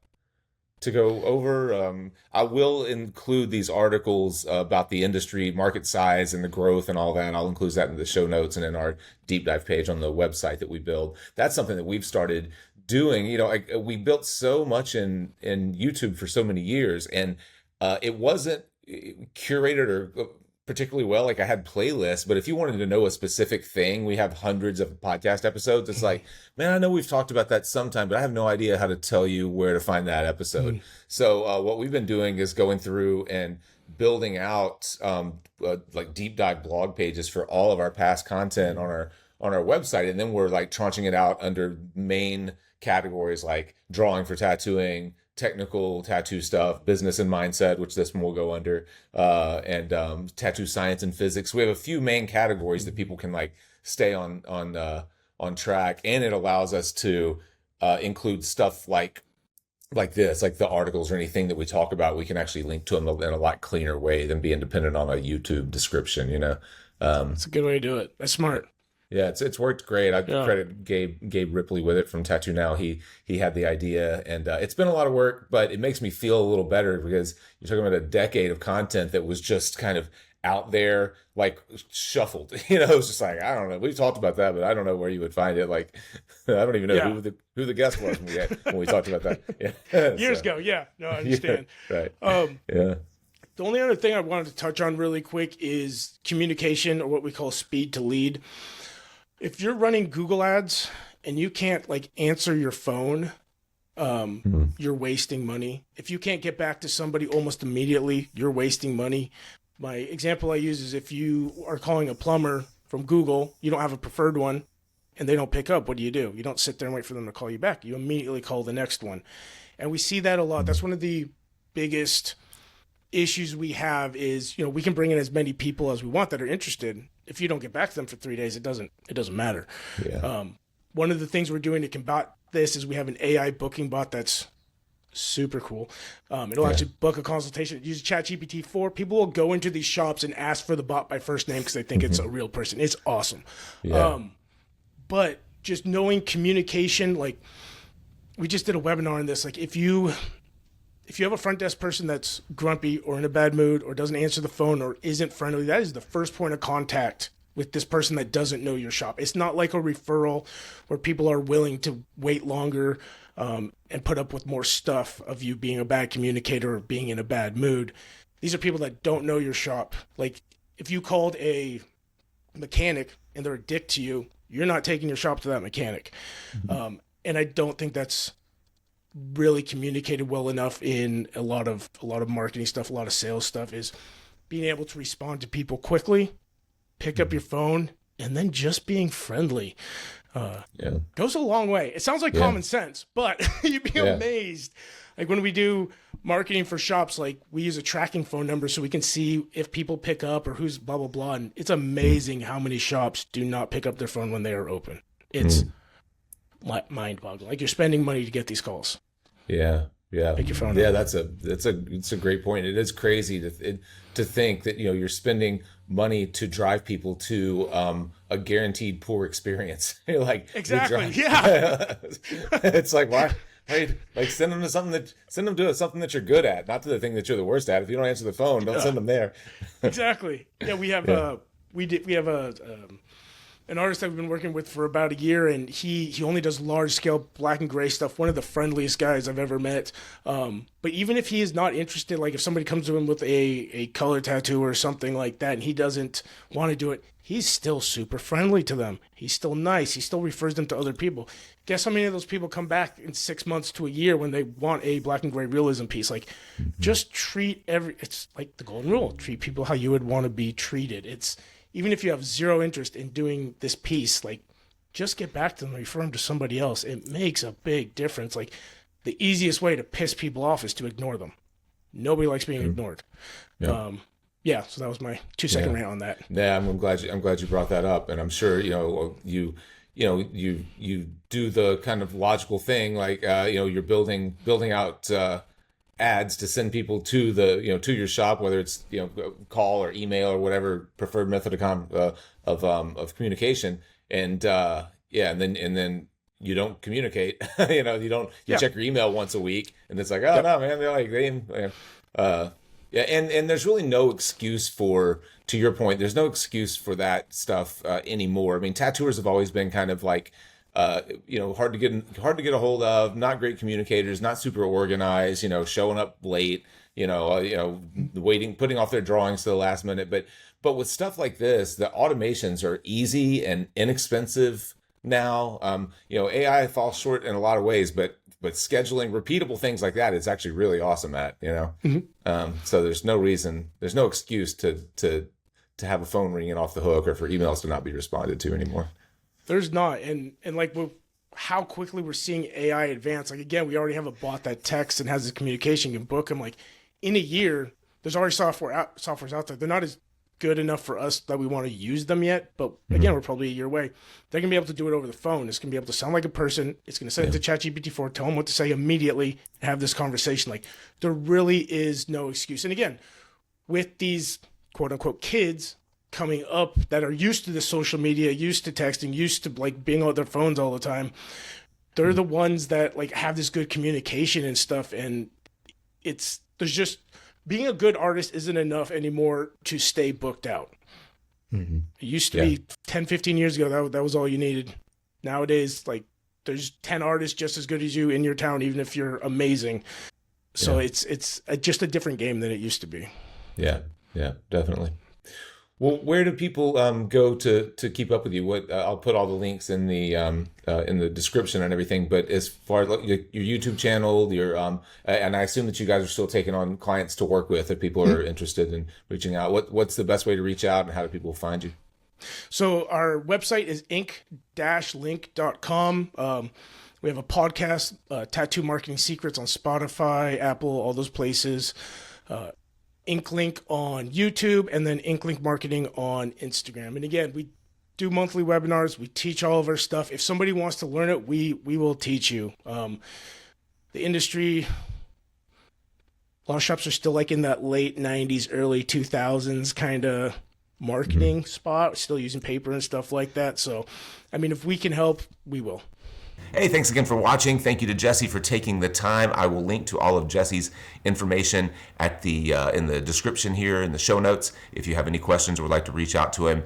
go over? I will include these articles about the industry, market size, and the growth and all that. I'll include that in the show notes and in our deep dive page on the website that we build. That's something that we've started doing. We built so much in YouTube for so many years, and it wasn't curated or particularly well. Like, I had playlists, but if you wanted to know a specific thing, we have hundreds of podcast episodes. It's like, man, I know we've talked about that sometime, but I have no idea how to tell you where to find that episode. So what we've been doing is going through and building out like deep dive blog pages for all of our past content on our website, and then we're like tranching it out under main categories like drawing for tattooing, technical tattoo stuff, business and mindset, which this one will go under, and tattoo science and physics. We have a few main categories that people can like stay on track, and it allows us to include stuff like this, like the articles or anything that we talk about. We can actually link to them in a lot cleaner way than being dependent on a YouTube description. It's a good way to do it. That's smart. Yeah, it's worked great. I credit Gabe Ripley with it from Tattoo Now. He had the idea, and it's been a lot of work, but it makes me feel a little better because you're talking about a decade of content that was just kind of out there, like shuffled. It was just like, I don't know. We've talked about that, but I don't know where you would find it. Like, I don't even know who the guest was when we talked about that. Yeah. Years ago. Yeah, no, I understand. Yeah, right. The only other thing I wanted to touch on really quick is communication, or what we call speed to lead. If you're running Google ads and you can't like answer your phone, you're wasting money. If you can't get back to somebody almost immediately, you're wasting money. My example I use is if you are calling a plumber from Google, you don't have a preferred one, and they don't pick up, what do? You don't sit there and wait for them to call you back. You immediately call the next one. And we see that a lot. That's one of the biggest issues we have is, we can bring in as many people as we want that are interested. If you don't get back to them for 3 days, it doesn't matter. Yeah. One of the things we're doing to combat this is we have an AI booking bot that's super cool. It'll actually book a consultation. It uses ChatGPT 4. People will go into these shops and ask for the bot by first name because they think it's a real person. It's awesome. Yeah. But just knowing communication, like we just did a webinar on this. Like if you have a front desk person that's grumpy or in a bad mood or doesn't answer the phone or isn't friendly, that is the first point of contact with this person that doesn't know your shop. It's not like a referral where people are willing to wait longer and put up with more stuff of you being a bad communicator or being in a bad mood. These are people that don't know your shop. Like if you called a mechanic and they're a dick to you, you're not taking your shop to that mechanic. And I don't think that's really communicated well enough in a lot of marketing stuff, a lot of sales stuff, is being able to respond to people quickly, pick up your phone, and then just being friendly. Goes a long way. It sounds like common sense, but you'd be amazed. Like when we do marketing for shops, like we use a tracking phone number so we can see if people pick up or who's blah, blah, blah. And it's amazing how many shops do not pick up their phone when they are open. It's mind boggling. Like you're spending money to get these calls. Yeah. Pick your phone up. It's a great point. It is crazy to think that you're spending money to drive people to a guaranteed poor experience. Like exactly, it's like Right? Like send them to something that you're good at, not to the thing that you're the worst at. If you don't answer the phone, don't send them there. Exactly. Yeah, we have an artist that we've been working with for about a year, and he only does large scale black and gray stuff. One of the friendliest guys I've ever met. But even if he is not interested, like if somebody comes to him with a color tattoo or something like that, and he doesn't want to do it, he's still super friendly to them. He's still nice. He still refers them to other people. Guess how many of those people come back in 6 months to a year when they want a black and gray realism piece? Like, just it's like the golden rule. Treat people how you would want to be treated. It's, even if you have zero interest in doing this piece, like, just get back to them and refer them to somebody else. It makes a big difference. Like, the easiest way to piss people off is to ignore them. Nobody likes being ignored. Yeah. So that was my 2-second rant on that. Yeah, I'm glad you brought that up, and I'm sure you do the kind of logical thing, like you're building out ads to send people to to your shop, whether it's call or email or whatever preferred method of communication, and then you don't communicate. You check your email once a week, and it's like, oh no, man, they're like and there's really no excuse for, to your point, there's no excuse for that stuff anymore. I mean, tattooers have always been kind of like, hard to get a hold of, not great communicators, not super organized, showing up late, waiting, putting off their drawings to the last minute. But with stuff like this, the automations are easy and inexpensive now. AI falls short in a lot of ways, but scheduling repeatable things like that is actually really awesome at, so there's no excuse to have a phone ringing off the hook or for emails to not be responded to anymore. There's not. And like how quickly we're seeing AI advance. Like, again, we already have a bot that texts and has this communication, can book them. Like, in a year, there's already softwares out there. They're not as good enough for us that we want to use them yet. But again, we're probably a year away. They're going to be able to do it over the phone. It's going to be able to sound like a person. It's going to send it to ChatGPT-4, tell them what to say immediately, and have this conversation. Like, there really is no excuse. And again, with these quote unquote kids coming up that are used to the social media, used to texting, used to like being on their phones all the time, they're the ones that like have this good communication and stuff. And there's just, being a good artist isn't enough anymore to stay booked out. It used to be 10, 15 years ago, that was all you needed. Nowadays, like, there's 10 artists just as good as you in your town, even if you're amazing. So it's just a different game than it used to be. Yeah, definitely. Well, where do people go to keep up with you? I'll put all the links in the description and everything. But as far as your YouTube channel, and I assume that you guys are still taking on clients to work with if people are interested in reaching out. What's the best way to reach out, and how do people find you? So our website is ink-link.com. We have a podcast, Tattoo Marketing Secrets, on Spotify, Apple, all those places. InkLink on YouTube, and then InkLink Marketing on Instagram. And again, we do monthly webinars. We teach all of our stuff. If somebody wants to learn it, we will teach you. The industry, a lot of shops are still like in that late 90s, early 2000s kind of marketing spot, still using paper and stuff like that. So, I mean, if we can help, we will. Hey, thanks again for watching. Thank you to Jesse for taking the time. I will link to all of Jesse's information at in the description here in the show notes. If you have any questions or would like to reach out to him,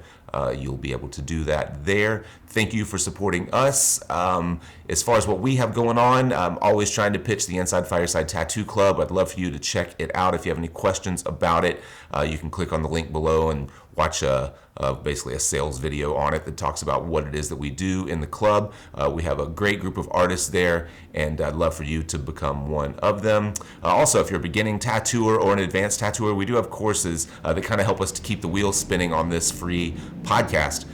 you'll be able to do that there. Thank you for supporting us. As far as what we have going on, I'm always trying to pitch the Inside Fireside Tattoo Club. I'd love for you to check it out. If you have any questions about it, you can click on the link below and watch basically a sales video on it that talks about what it is that we do in the club. We have a great group of artists there, and I'd love for you to become one of them. Also, if you're a beginning tattooer or an advanced tattooer, we do have courses that kind of help us to keep the wheels spinning on this free podcast.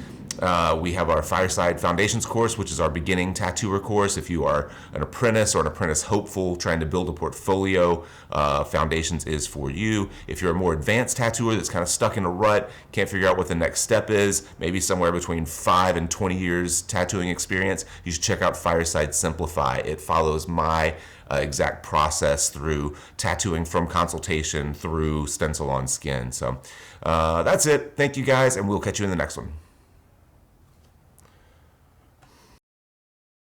We have our Fireside Foundations course, which is our beginning tattooer course. If you are an apprentice or an apprentice hopeful trying to build a portfolio, Foundations is for you. If you're a more advanced tattooer that's kind of stuck in a rut, can't figure out what the next step is, maybe somewhere between 5 and 20 years tattooing experience, you should check out Fireside Simplify. It follows my exact process through tattooing from consultation through stencil on skin. So that's it. Thank you guys, and we'll catch you in the next one.